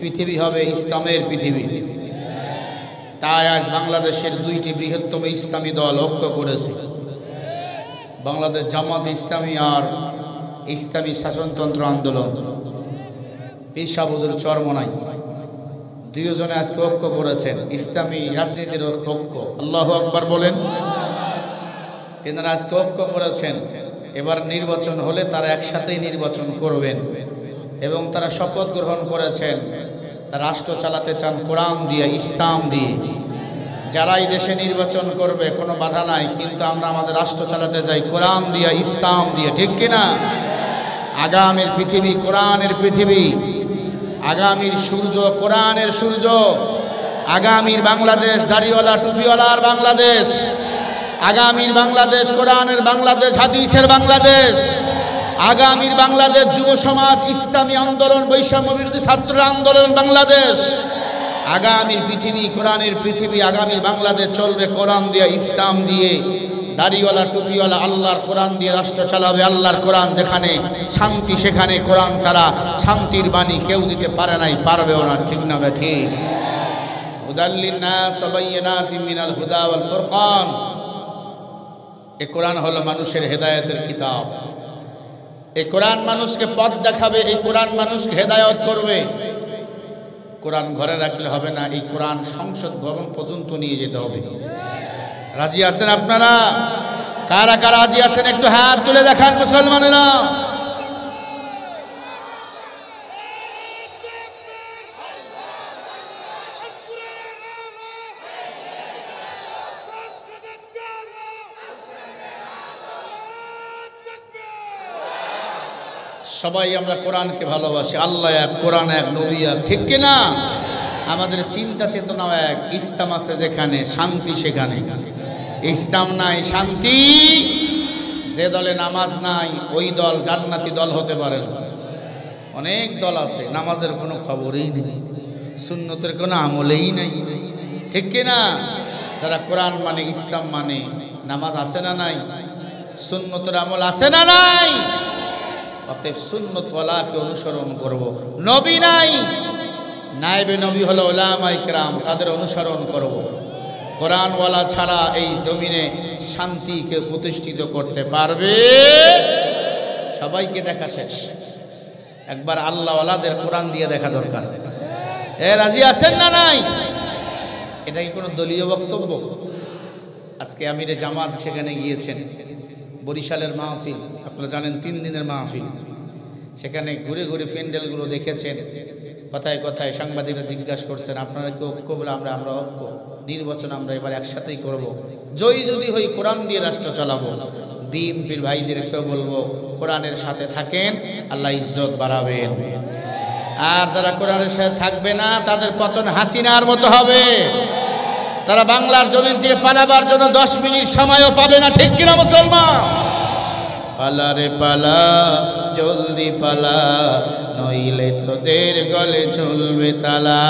পৃথিবী হবে ইসলামের পৃথিবী। তাই আজ বাংলাদেশের দুইটি বৃহত্তম ইসলামী দল ঐক্য করেছে, বাংলাদেশ জামাত ইসলামী আর ইসলামী শাসনতন্ত্র আন্দোলন। পীর সাহেব হুজুর চরমনাই দুইজনে আজকে ঐক্য করেছেন, ইসলামী রাজনীতির ঐক্য। আল্লাহু আকবার বলেন। তেনারা আজকে ঐক্য করেছেন, এবার নির্বাচন হলে তারা একসাথেই নির্বাচন করবেন এবং তারা শপথ গ্রহণ করেছেন রাষ্ট্র চালাতে চান কোরআন দিয়ে, ইসলাম দিয়ে। যারা এই দেশে নির্বাচন করবে কোনো বাধা নাই, কিন্তু আমরা আমাদের রাষ্ট্র চালাতে যাই কোরআন দিয়ে, ইসলাম দিয়ে, ঠিক কিনা? আগামীর পৃথিবী কোরআনের পৃথিবী, আগামীর সূর্য কোরআনের সূর্য, আগামীর বাংলাদেশ দাড়িওয়ালা টুপিওয়ালার বাংলাদেশ, আগামীর বাংলাদেশ কোরআনের বাংলাদেশ, হাদিসের বাংলাদেশ, আগামীর বাংলাদেশ যুব সমাজ, ইসলামী আন্দোলন, বৈষম্য বিরোধী ছাত্র আন্দোলন বাংলাদেশ। আগামীর পৃথিবী কোরআনের পৃথিবী, আগামীর বাংলাদেশ চলবে কোরআন দিয়ে, ইসলাম দিয়ে। দাড়িওয়ালা টুপিওয়ালা আল্লাহর কোরআন দিয়ে রাষ্ট্র চালাবে। আল্লাহর কোরআন যেখানে শান্তি, সেখানে কোরআন ছাড়া শান্তির বাণী কেউ দিতে পারে নাই, পারবেও না, ঠিক না ঠিক? হুদাল্লিন নাস ওয়া বাইয়িনাতিন মিনাল হুদা ওয়াল ফুরকান। এই কোরআন হলো মানুষের হেদায়েতের কিতাব। এই কোরআন মানুষকে পথ দেখাবে, এই কোরআন মানুষকে হেদায়েত করবে। কোরআন ঘরে রাখলে হবে না, এই কোরআন সংসদ ভবন পর্যন্ত নিয়ে যেতে হবে। রাজি আছেন আপনারা? কারা কারা রাজি আছেন একটু হাত তুলে দেখান মুসলমানেরা। সবাই আমরা কোরআনকে ভালোবাসি। আল্লাহ এক, কোরআন এক, নবী এক, ঠিক কিনা? আমাদের চিন্তা চেতনা এক। ইসলাম আছে যেখানে শান্তি সেখানে, ইসলাম নাই শান্তি। যে দলে নামাজ নাই ওই দল জান্নাতি দল হতে পারে না। অনেক দল আছে নামাজের কোনো খবরই নেই, সুন্নতের কোনো আমলেই নেই, ঠিক কিনা? যারা কোরআন মানে, ইসলাম মানে, নামাজ আছে না নাই? সুন্নতের আমল আছে না নাই? অতএব সুন্নতওয়ালাকে অনুসরণ করব। নবী নাই, নায়েবে নবী হলো উলামায়ে কেরাম, তাদের অনুসরণ করব। কোরআনওয়ালা ছাড়া এই জমিনে শান্তিকে প্রতিষ্ঠিত করতে পারবে? সবাইকে দেখা শেষ, একবার আল্লাহওয়ালাদের কোরআন দিয়ে দেখা দরকার। রাজি আছেন না নাই? এটা কি কোনো দলীয় বক্তব্য? আজকে আমিরে জামাত সেখানে গিয়েছেন, বরিশালের মাহফিল, আপনারা জানেন 3 দিনের মাহফিল। সেখানে ঘুরে ঘুরে প্যান্ডেলগুলো দেখেছেন, কথায় কথায় সাংবাদিকরা জিজ্ঞাসা করছেন আপনারা কি ঐক্য? বলে আমরা ঐক্য। নির্বাচন আমরা এবার একসাথেই করব, জয়ী যদি হই কোরআন দিয়ে রাষ্ট্র চালাবো। বিএনপির ভাইদেরকেও বলবো কোরআনের সাথে থাকেন, আল্লাহ ইজ্জত বাড়াবেন। আর যারা কোরআনের সাথে থাকবে না তাদের পতন হাসিনার মতো হবে। তারা বাংলার জমিন থেকে পালাবার জন্য 10 মিনিট সময়ও পাবে না, ঠিক কিনা মুসলমান? পালা রে পালা, জলদি পালা, নইলে তোদের গলে ঝুলবে তালা।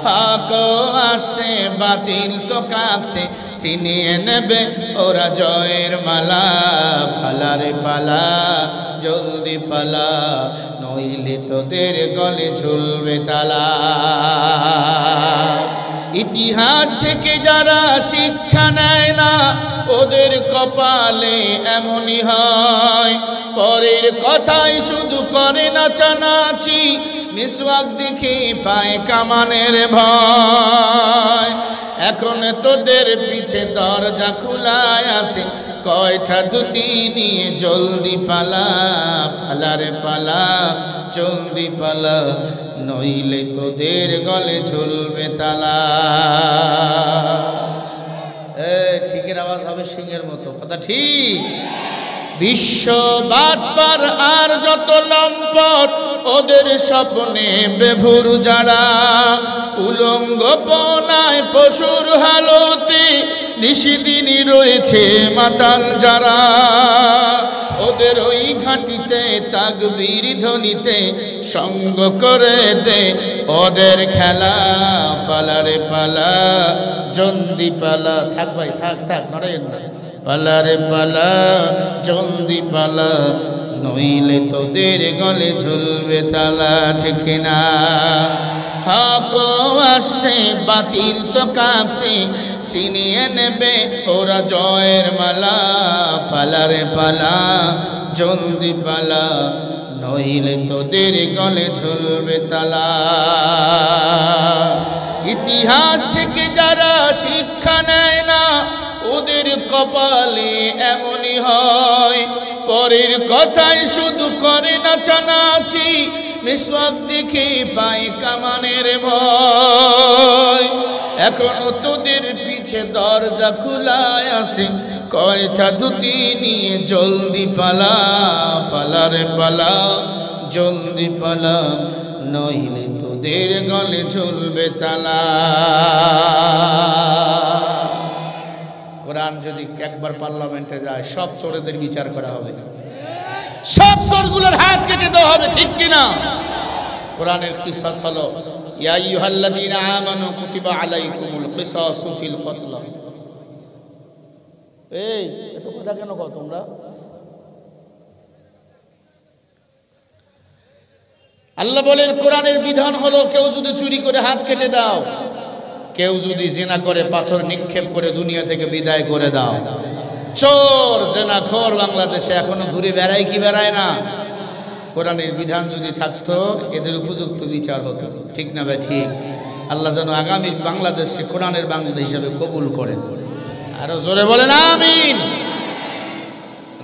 হাকো আসে বাতিল তো কাছে, ছিনিয়ে নেবে ওরা জয়ের মালা। পালা রে পালা, জলদি পালা, নইলে তোদের গলে ঝুলবে তালা। ইতিহাস থেকে যারা শিক্ষা নেয় না ওদের কপালে এমনই হয়। পরের কথাই শুধু করে নাচানাচি, মিসওয়াক দেখে পায় কামানের ভয়। এখন তোদের পিছে দরজা খোলায় আছে, কয়টা ধুতি নিয়ে জলদি পালা। পালা রে পালা, জলদি পালা, নইলে তোদের গলে ঝুলবে তালা। ঠিকের আওয়াজ হবে সিংহের মতো, কথা ঠিক। বিশ্ব বাটপার আর যত লম্পট, ওদের স্বপ্নে বেভুর যারা। উলঙ্গপনায় পশুর হালতে নিশিদিনই রয়েছে মাতাল যারা। ওদের ওই ঘাটিতে তাকবীর ধ্বনিতে সঙ্গ করে দে ওদের খেলা। পালা রে পালা, জলদি পালা। থাক ভাই, থাক থাক, নড়েন না। পালা রে পালা, জলদি পালা, নইলে তোদের গলে ঝুলবে তালা, ঠিক না? হক আসে বাতিল তো কাছে, ছিনিয়ে নেবে ওরা জয়ের মালা। পালারে পালা, জলদি পালা, নইলে তোদের গলে ঝুলবে তালা। ইতিহাস থেকে যারা শিক্ষা নেয় না, ওদের কপালে এমনই হয়। পরের কথায় শুধু করে নাচানাচি, মিসওয়াক দেখে পায় কামানের ভয়। এখনো তোদের পিছে দরজা খোলায় আছে, কয়টা ধুতি নিয়ে জলদি পালা। পালারে পালা, জলদি পালা, নইলে তোদের গলে ঝুলবে তালা। কোরআন যদি একবার পার্লামেন্টে যায়, সব চোরদের বিচার করা হবে, সব চোরগুলোর হাত কেটে দেওয়া হবে, ঠিক কিনা? কোরআনের কিসাস হলো, ইয়া আইয়ুহাল্লাযীনা আমানু কুতিবা আলাইকুমুল কিসাসু ফিল কতল। এই এত কথা কেন কও তোমরা? আল্লাহ বলেন কোরআনের বিধান হলো, কেউ যদি চুরি করে হাত কেটে দাও, কেউ যদি জিনা করে পাথর নিক্ষেপ করে দুনিয়া থেকে বিদায় করে দাও। চোর জিনাখোর বাংলাদেশে এখনো ঘুরে বেড়ায় কি বেড়ায় না? কোরআনের বিধান যদি থাকতো এদের উপযুক্ত বিচার হতো, ঠিক না ভাই? ঠিক। আল্লাহ যেন আগামী বাংলাদেশকে কোরআনের বাংলাদেশ হিসাবে কবুল করেন। আরো জোরে বলেন আমিন।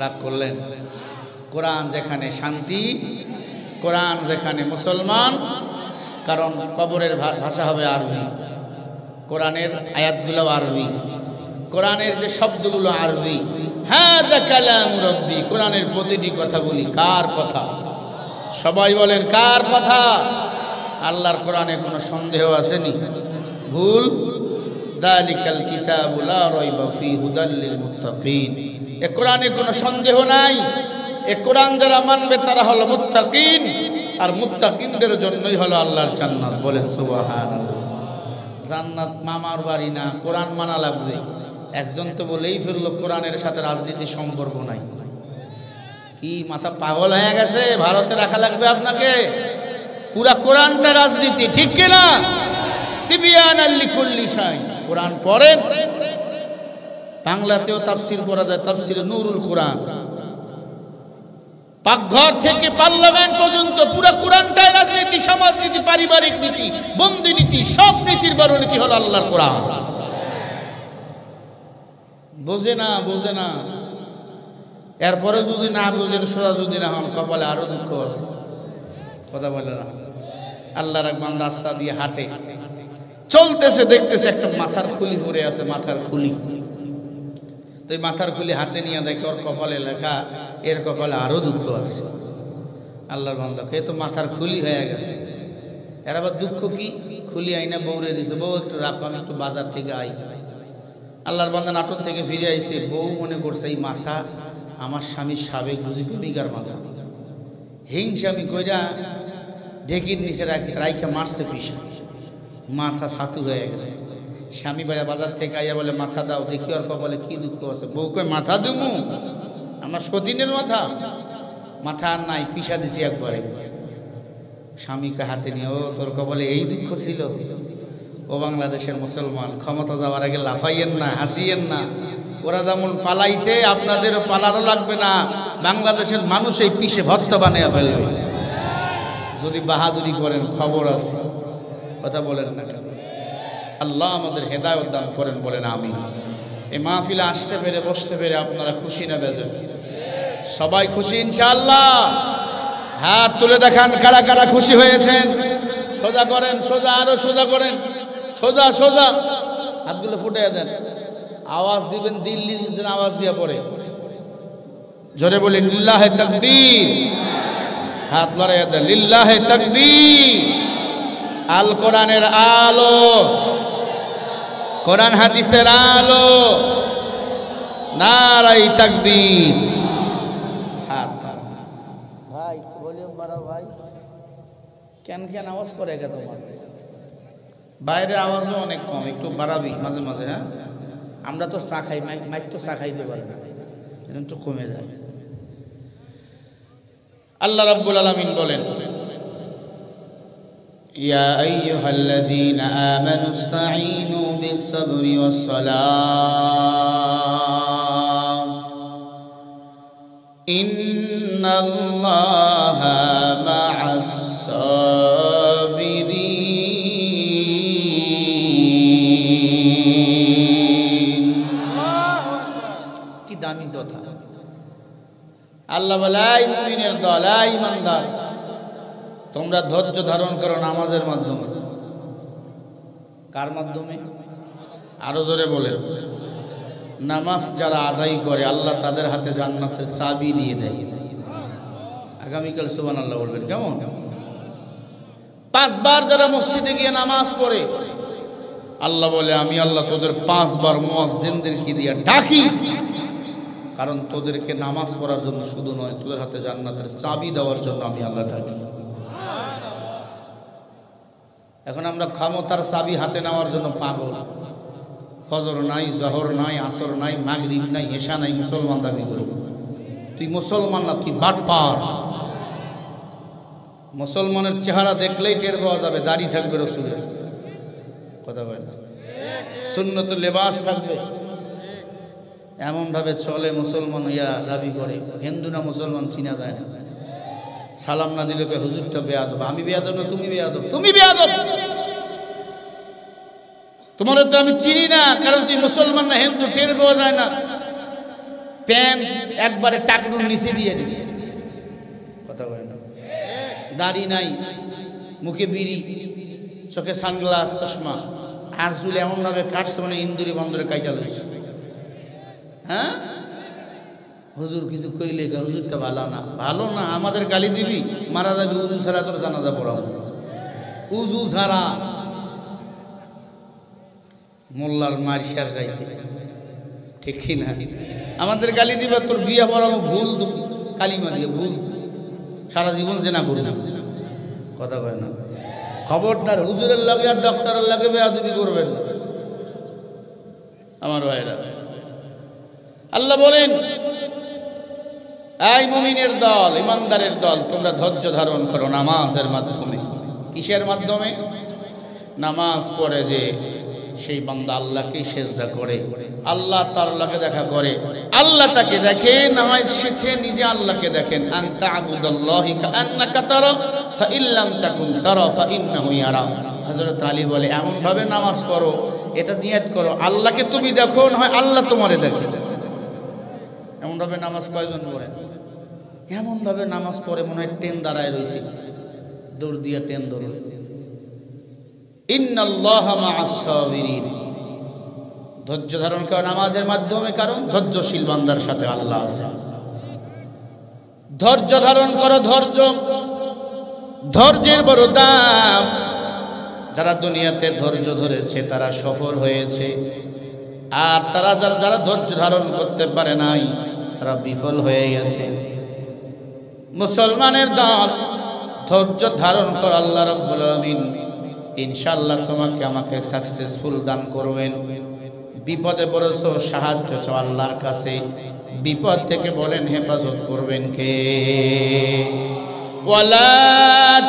রাগ করলেন? কোরআন যেখানে শান্তি, কোরআন যেখানে মুসলমান, কারণ কবরের ভাষা হবে আরবি, কোরআনের আয়াতগুলো আরবি, কোরআনের যে শব্দগুলো আরবি। হাযা কালামু রাব্বি, কোরআনের প্রতিটি কথা বলি কার কথা? সবাই বলেন কার কথা? আল্লাহর কোরআনে কোনো সন্দেহ আসেনি, ভুল? যালিকাল কিতাবু লা রাইবা ফীহি হুদাল লিল মুত্তাকিন। এ কোরআনে কোনো সন্দেহ নাই। এ কোরআন যারা মানবে তারা হলো মুত্তাকিন, আর মুত্তাকিনদের জন্যই হলো আল্লাহর জান্নাত। বলেন সুবহানাল্লাহ। জান্নাত মামার বাড়ি না, কোরআন মানা লাগবে। একজন তো বলেই ফিরলো কোরআনের সাথে রাজনীতির সম্পর্ক নাই। কি মাথা পাগল হয়ে গেছে? ভারতে রাখা লাগবে আপনাকে? পুরা কোরআনটা রাজনীতি, ঠিক কিনা? তিবিয়ানাল লিকুল্লি শাই। কোরআন পড়েন, বাংলাতেও তাফসীর পড়া যায়, তাফসীরে নূরুল কোরআন। পাকঘর থেকে পার্লামেন্ট পর্যন্ত পুরা কোরআনটাই রাজনীতি, সমাজনীতি, পারিবারিক নীতি, বন্দি নীতি, সব নীতির বড় নীতি হলো আল্লাহর কোরআন। বোঝে না, বোঝে না। এরপরে যদি না বোঝেন, সোজা যদি না হন, কপালে আরো দুঃখ আছে। কথা বলে না? আল্লাহর একবার রাস্তা দিয়ে হাঁটে চলতেছে, দেখতেছে একটা মাথার খুলি পড়ে আছে, মাথার খুলি। তো এই মাথার খুলি হাতে নিয়ে দেখে ওর কপালে লেখা, এর কপালে আরো দুঃখ আছে। আল্লাহর বান্দা, এ তো মাথার খুলি হয়ে গেছে, এর আবার দুঃখ কি? খুলি আইনা বউরে দিছে, বউ একটু রাখো, আমি একটু বাজার থেকে আই। আল্লাহর বান্দা নাটক থেকে ফিরে আইছে, বউ মনে করছে এই মাথা আমার স্বামীর সাবেক বুঝি প্রেমিকার মাথা। হিংসামি কইরা ঢেকির নিচে রাইখা মারছে পিসা, মাথা ছাতু হয়ে গেছে। স্বামী ভাইয়া বাজার থেকে আইয়া বলে মাথা দাও দেখি ওর কপালে কি দুঃখ আছে। বউ কয় মাথা দেবো? আমার সতীনের মাথা? মাথা আর নাই, পিসা দিছি একবারে। স্বামীকে হাতে নিয়ে, ও তোর কপালে এই দুঃখ ছিল? ও বাংলাদেশের মুসলমান, ক্ষমতা যাওয়ার আগে লাফাইয়েন না, হাসিয়েন না। ওরা যেমন পালাইছে আপনাদেরও পালারও লাগবে না। বাংলাদেশের মানুষ এই পিসে ভর্তা বানিয়ে ফেলবে যদি বাহাদুরি করেন, খবর আছে। কথা বলেন না কেন? আল্লাহ আমাদের হেদায়েত দান করেন, বলেন আমিন। এই মাহফিলে আসতে পেরে, বসতে পেরে আপনারা খুশি না বেজার? সবাই খুশি ইনশাআল্লাহ? হাত তুলে দেখান কারা কারা খুশি হয়েছেন। সোজা করেন, সোজা, আরো সোজা করেন, সোজা সোজা। হাতগুলো ফুটিয়ে দেন, আওয়াজ দিবেন, দিল্লি যেন আওয়াজ দিয়ে পড়ে। জোরে বলেন লিল্লাহে তাকবীর। হাত লড়াইয়া দেন, লিল্লাহে তাকবীর। আল কোরআনের আলো, কোরআন হাদিসের আলো, নারায়ে তাকবীর। হাত ভাই ভলিউম বাড়াও ভাই। কেন কেন আওয়াজ করে গে তোমার? বাইরে আওয়াজও অনেক কম, একটু বাড়াবি মাঝে মাঝে। হ্যাঁ, আমরা তো চা খাই, মাইক তো চা খাইতে পারি না, একটু কমে যায়। আল্লাহ রাব্বুল আলামিন বলেন, ইয়া আইয়ুহাল্লাযীনা আমানুস্তাঈনু বিস-সাবরি ওয়াস-সালাহ ইন্নাল্লাহা মা'আস-সাবিরিন। কি দামি কথা! আল্লাহ বলে, এই মুমিনের দল, এই ইমানদার, তোমরা ধৈর্য ধারণ করো নামাজের মাধ্যমে। কার মাধ্যমে? আরো জোরে বলেন। নামাজ যারা আদায় করে আল্লাহ তাদের হাতে জান্নাতের চাবি দিয়ে দেয়। আগামীকাল সুবহানাল্লাহ বলবেন কেমন? 5 বার যারা মসজিদে গিয়ে নামাজ পড়ে আল্লাহ বলে, আমি আল্লাহ তোদের 5 বার মুয়াজ্জিনদেরকে দিয়ে ডাকি, কারণ তোদেরকে নামাজ পড়ার জন্য শুধু নয়, তোদের হাতে জান্নাতের চাবি দেওয়ার জন্য আমি আল্লাহ ডাকি। এখন আমরা ক্ষমতার চাবি হাতে নেওয়ার জন্য পাগল। ফজর নাই, জহর নাই, আসর নাই, মাগরিব নাই, এশা নাই, মুসলমান দাবি করব। তুই মুসলমান না, তুই বাটপার। মুসলমানের চেহারা দেখলেই টের পাওয়া যাবে, দাড়ি থাকবে রাসূলের, কথা বলে না, সুন্নতুল লিবাস থাকবে, এমন ভাবে চলে মুসলমান হইয়া দাবি করে। হিন্দু না মুসলমান চিনা যায় না। সালাম না দিলে হুজুরটা বেয়াদব। আমি বেয়াদব না, তুমি বেয়াদব। তুমি বেয়াদব, তোমার তো আমি চিনি না, কারণ তুই মুসলমান না হিন্দু টের পাওয়া যায় না। প্যান্ট একবারে টাকনুর নিচে দিয়ে দিস, কথা বলে না, দাড়ি নাই, মুখে বিড়ি, চোখে সানগ্লাস, চশমা, আর চুল এমন ভাবে কাটছে মানে ইন্দুরি বন্দরে কাইটা লইছে। হ্যাঁ, হুজুর কিছু কইলে হুজুরটা ভালো না, ভালো না, আমাদের গালি দিবি, মারা যাবি, উজু ছাড়া তোর জানাজা পড়াবো, উজু ছাড়া। মোল্লার মার শেষ গাইতে, ঠিক কিনা? আমাদের গালি দিবা, তোর বিয়া পড়াবো ভুল, কালিমা দিয়ে ভুল, সারা জীবন জেনা করি না, কথা কয় না। খবরদার হুজুরের লাগে আর ডক্টরের লাগে বেয়াদবি করবেন না আমার ভাইরা। আল্লাহ বলেন, এই মুমিনের দল, ইমানদারের দল, তোমরা ধৈর্য ধারণ করো নামাজের মাধ্যমে। কিসের মাধ্যমে? নামাজ পড়ে যে সেই বান্দা আল্লাহকে সিজদা করে, আল্লাহ তার আল্লাহকে দেখা করে, আল্লাহ তাকে দেখে, নামাজ শিখে নিজে আল্লাহকে দেখেন। আনতা আবুদাল্লাহি কাআন্নাকা তারা ফা ইল্লাম তাকুন তারা ফা ইন্নাহু ইয়ারা। হযরত আলী বলে, এমন ভাবে নামাজ পড়ো, এটা নিয়ত করো, আল্লাহকে তুমি দেখো, না হয় আল্লাহ তোমারে দেখে। এমন ভাবে নামাজ কয়জন পড়ে? এমন ভাবে নামাজ পড়ে মনে হয় ট্রেন দাঁড়ায় রয়েছে, দৌড় দিয়া ট্রেন ধরে। ইন্নাল্লাহা মা'আস-সাবিরিন। ধৈর্য ধারণ করো নামাজের মাধ্যমে, কারণ ধৈর্যশীল বান্দার সাথে আল্লাহ আছে। ধৈর্য ধারণ করো, ধৈর্য, ধৈর্যের বড় দাম। যারা দুনিয়াতে ধৈর্য ধরেছে তারা সফল হয়েছে, আর তারা যারা ধৈর্য ধারণ করতে পারে নাই তারা বিফল হয়ে গেছে। মুসলমানের দল, ধৈর্য ধারণ কর, আল্লাহ রাব্বুল আলামিন ইনশাআল্লাহ তোমাকে আমাকে সাকসেসফুল দান করবেন। বিপদে পড়েছো, সাহায্য চাও আল্লাহর কাছে, বিপদ থেকে বলেন হেফাজত করবেন কে? ওয়ালা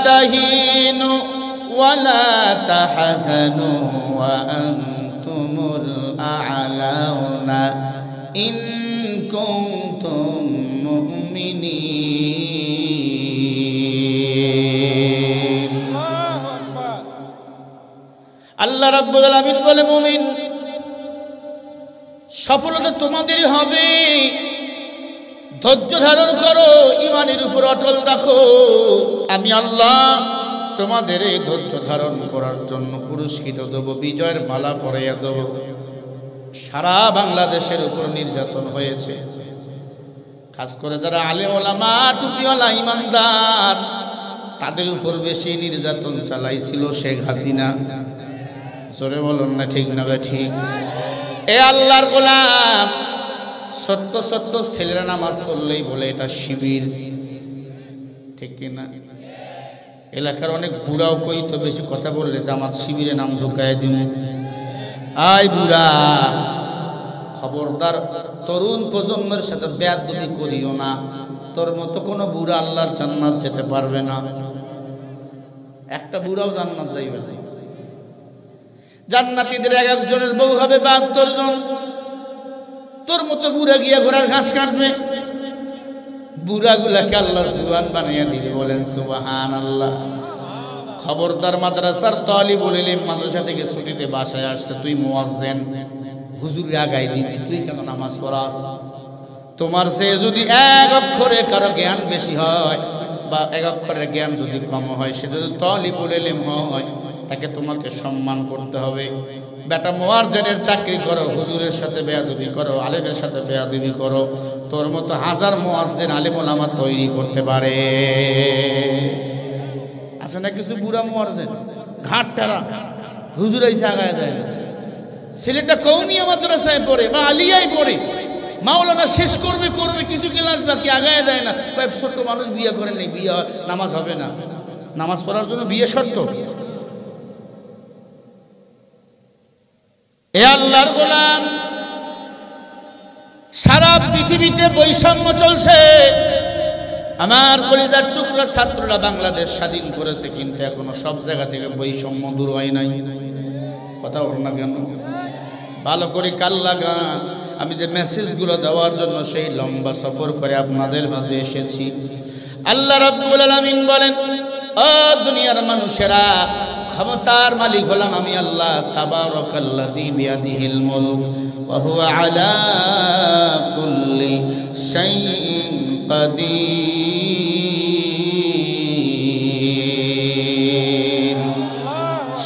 তাহিনু ওয়ালা তাহজানু ওয়া আনতুমুল আ'লাউনা ইন কুনতুম মুমিনিন। আল্লাহ রাব্বুল আলামিন বলে, মুমিন, সফলতা তোমাদেরই হবে। ধৈর্য ধারণ করো, ঈমানের উপর অটল রাখো, আমি আল্লাহ তোমাদের এই ধৈর্য ধারণ করার জন্য পুরস্কৃত দেব, বিজয়ের মালা পরাইয়া দেব। সারা বাংলাদেশের উপর নির্যাতন হয়েছে, খাস করে যারা আলেম ওলামা, টুপিওয়ালা ইমানদার, তাদের উপর বেশি নির্যাতন চালাইছিল শেখ হাসিনা। জোরে বলুন না ঠিক না ঠিক? এ আল্লাহর গোলাম, সত্য সত্য ছেলেরা নামাজ পড়লেই বলে এটা শিবির, ঠিক কিনা? এলাকার অনেক বুড়াও কইতো, বেশি কথা বললে জামাত শিবিরে নাম ঢুকায় দিন। আয় বুড়া, খবরদার তরুণ প্রজন্মের সাথে বেয়াদবি করিও না। তোর মতো কোনো বুড়া আল্লাহর জান্নাত যেতে পারবে না। একটা বুড়াও জান্নাত যাইবে না। জান্নাতীদের এক একজনের বউ হবে ৭২ জন। তোর মতো বুড়া গিয়া ঘোড়ার ঘাস কাটবে। বুড়াগুলাকে আল্লাহ জুয়ান বানিয়ে দিবে। বলেন সুবহানাল্লাহ। খবরদার, মাদ্রাসার তালিবুল ইলম মাদ্রাসা থেকে ছুটিতে বাসায় আসছে, তুই মুয়াজ্জিন, হুজুরে আগাই দিবি, তুই কেন নামাজ পড়াস? তোমার সে যদি এক অক্ষরে কারো জ্ঞান বেশি হয় বা এক অক্ষরের জ্ঞান যদি কম হয়, সে যদি তালিবুল ইলম হয়, তাকে তোমাকে সম্মান করতে হবে। বেটা মুয়াজ্জিনের চাকরি করো, হুজুরের সাথে বেয়াদবি করো, আলেমের সাথে বেয়াদবি করো, তোর মতো হাজার মুয়াজ্জিন আলেম ওলামা তৈরি করতে পারে। আছে না কিছু বুড়া মুয়াজ্জিন ঘাট টারা, হুজুর এসে আগায় দেয় না। ছেলেটা কওমিয়া মাদ্রাসায় পড়ে বা আলিয়ায় পড়ে, মাওলানা শেষ করবে কিছু ক্লাস বাকি, আগায় দেয় না। কয়েক ছোট্ট মানুষ বিয়ে করেন নাই, বিয়ে নামাজ হবে না। নামাজ পড়ার জন্য বিয়ে শর্ত? এ আল্লাহর গোলাম, সারা পৃথিবীতে বৈষম্য চলছে। আমার কলিজার টুকরা ছাত্ররা বাংলাদেশ স্বাধীন করেছে, কিন্তু এখনো সব জায়গা থেকে বৈষম্য দূর হয় নাই। কথা বল না কেন? ভালো করে কাল লাগান। আমি যে মেসেজগুলো দেওয়ার জন্য সেই লম্বা সফর করে আপনাদের মাঝে এসেছি। আল্লাহ রাব্বুল আলামিন বলেন, ও দুনিয়ার মানুষেরা, ক্ষমতার মালিক হলাম আমি আল্লাহ। তাবারাকাল্লাযী বিয়াদিহিল মুলক ওয়া হুয়া আলা কুল্লি শাইইন কাদির।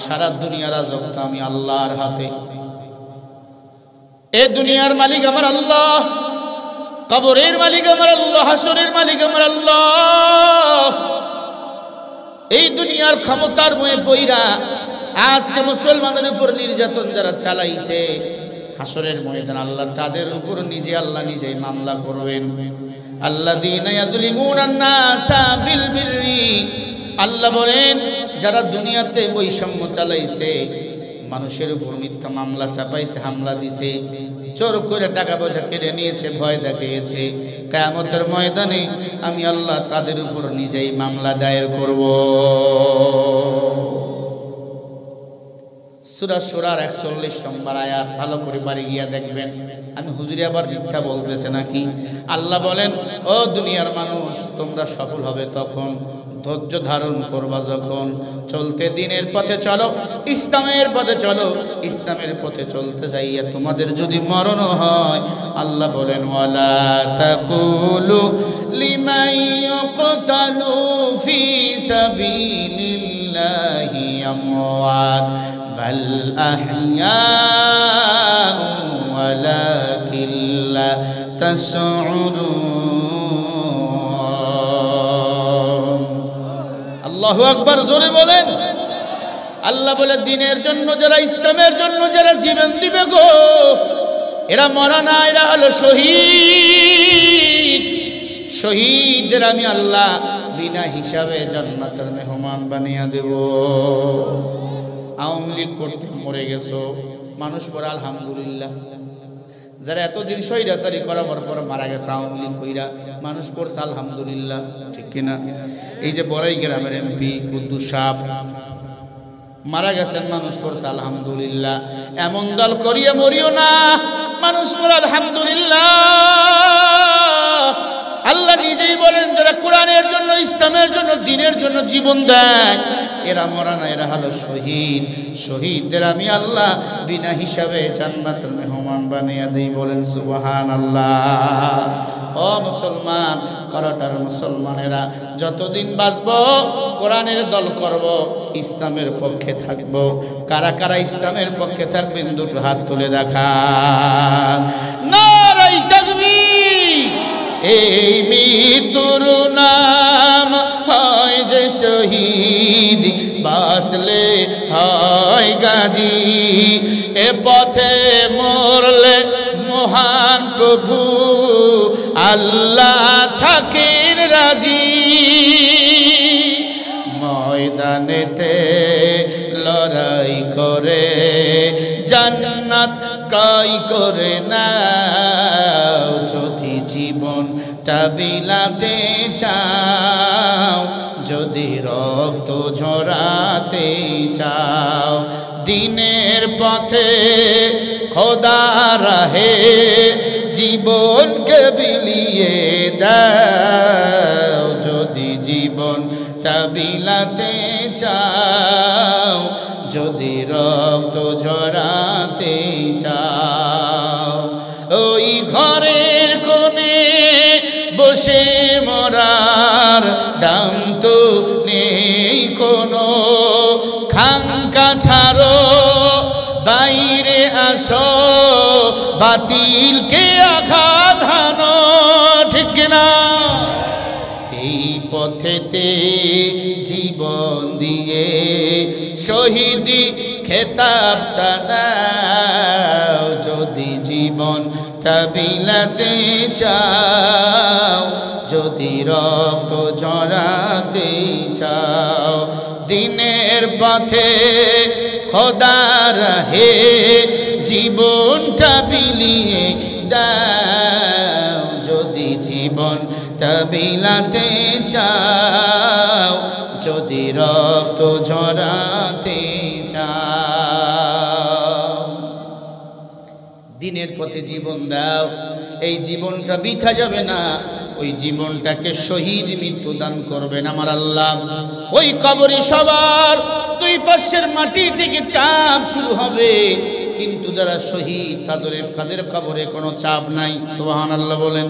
সারা দুনিয়ার রাজত্ব আমি আল্লাহর হাতে। এই দুনিয়ার মালিক আমার আল্লাহ, কবরের মালিক আমার আল্লাহ, হাসরের মালিক আমার আল্লাহ। এই দুনিয়ার ক্ষমতার ময়ে পইরা আজকে মুসলমানদের উপর নির্যাতন যারা চালাইছে, হাসরের ময়দান আল্লাহ তাদের উপর নিজে আল্লাহ নিজেই মামলা করবেন। আল্লাযীনা ইয়াযলিমুনান নাসা বিল বিররি। আল্লাহ বলেন, যারা দুনিয়াতে বৈষম্য চালাইছে, মানুষের উপর মিথ্যা মামলা চাপাইছে, হামলা দিছে, চোর করে টাকা পয়সা কেড়ে নিয়েছে, ভয় দেখিয়েছে, কিয়ামতের ময়দানে আমি আল্লাহ তাদের উপর নিজেই মামলা দায়ের করব। সূরা সূরার ৪১ নম্বর আয়াত ভালো করে বাড়ি গিয়া দেখবেন। আমি হুজুরে আবার মিথ্যা বলতেছে নাকি? আল্লাহ বলেন, ও দুনিয়ার মানুষ, তোমরা সফল হবে তখন, ধৈর্য ধারণ করবা যখন, চলতে দিনের পথে চলো, ইসলামের পথে চলো। ইসলামের পথে চলতে যাইয়া তোমাদের যদি মরণ হয়, আল্লাহ বলেন, ওয়ালা তাকুলু লিমান ইউকতালু ফি সাবিলিল্লাহি আমওয়াত বাল আহইয়াউ ওয়ালাকিন লা তাশউরুন। আল্লাহু আকবার, জোরে বলেন। আল্লাহ বলে, দিনের জন্য যারা, ইসলামের জন্য যারা জীবন দিবে গো, এরা মরা না, এরা হলো শহীদ। শহীদদের আমি আল্লাহ বিনা হিসাবে জান্নাতের মেহমান বানিয়ে দেব। আওয়ামী লীগ করতে মরে গেছো, মানুষ পড়ে আলহামদুলিল্লাহ। যারা এতদিন স্বৈরাচারী করাবার পর মারা গেছে আওয়ামী লীগ কইরা, মানুষ পড়ছে আলহামদুলিল্লাহ, ঠিক কিনা? এই যে বড়াই গ্রামের এমপি কুদ্দুস সাহেব মারা গেছেন, মানুষ পড়ছে আলহামদুলিল্লাহ। এমন দল করিয়ে মরিও না, মানুষ পড়ে আলহামদুলিল্লাহ। আল্লাহ নিজেই বলেন, যারা কোরআনের জন্য, ইসলামের জন্য, দ্বীনের জন্য জীবন দেয়, এরা মরা না, এরা হলো শহীদ। শহীদদের আমি আল্লাহ বিনা হিসাবে জান্নাতের মেহমান বানিয়ে দেই। বলেন সুবহানাল্লাহ। ও মুসলমান, করটার মুসলমানেরা, যতদিন বাঁচব কোরআনের দল করব, ইসলামের পক্ষে থাকব। কারা কারা ইসলামের পক্ষে থাকবেন দুটো হাত তুলে দেখান। নারায়ে তাকবীর। এই মৃত্যুর নাম হয় যে শহীদ, বাঁচলে হয় গাজী। এ পথে মরলে মহান প্রভু আল্লাহ থাকেন রাজি। ময়দানেতে লড়াই করে জান্নাত কাই করে নাও, যদি জীবন টা বিলাতে চাও, যদি রক্ত ঝরাতে চাও, দিনের পথে খোদা রাহে জীবনকে বিলিয়ে দাও, যদি জীবনটা বিলাতে চাও, যদি রক্ত ঝরাতে চাও। ওই ঘরের কোণে বসে মরার দাম তো নেই কোনো, খাঙ্কা ছাড়ো বাইরে আসো, বাতিলকে আঘাত হানো, ঠিক না? এই পথেতে জীবন দিয়ে শহীদি খেতাবটা নাও, যদি জীবনটা বিলাতে চাও, যদি রক্ত ঝরাতে চাও, দিনের পথে খোদা রাহে জীবনটা বিলিয়ে দাও, যদি জীবনটা বিলাতে চাও, যদি রক্ত ঝরাতে চাও। দিনের পথে জীবন দাও, এই জীবনটা বৃথা যাবে না, ওই জীবনটাকে শহীদ মৃত্যু দান করবেন আমার আল্লাহ। ওই কবরে সবার দুই পাশের মাটি থেকে চাপ শুরু হবে, কিন্তু যারা শহীদ তাদের কবরে কোনো চাপ নাই, সুবহানাল্লাহ বলেন।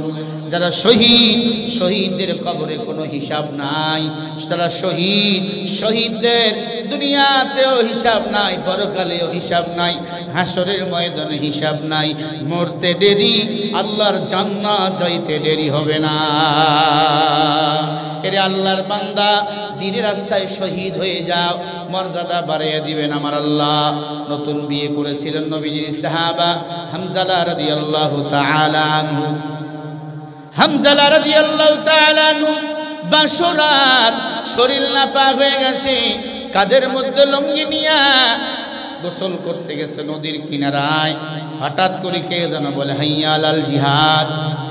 যারা শহীদ, শহীদদের কবরে কোনো হিসাব নাই, তারা শহীদ, শহীদদের দুনিয়াতেও হিসাব নাই, পরকালেও হিসাব নাই, হাসরের ময়দানে হিসাব নাই। মরতে দেরি, আল্লাহর জান্নাত যাইতে দেরি হবে না। এরে আল্লাহর বান্দা, দ্বীনের রাস্তায় শহীদ হয়ে যাও, মর্যাদা বাড়িয়ে দিবেন আমার আল্লাহ। নতুন বিয়ে করেছিলেন নবীজির সাহাবা হামজালা রাদিয়াল্লাহু তাআলা আনহু। হামজালা রাদিয়াল্লাহু তাআলা আনহু বাসরাত, শরীর নাপাক হয়ে গেছে, কাদের মধ্যে লুঙ্গি নিয়া গোসল করতে গেছে নদীর কিনারায়। হঠাৎ করে কে যেন বলে, হাইয়া আলাল জিহাদ,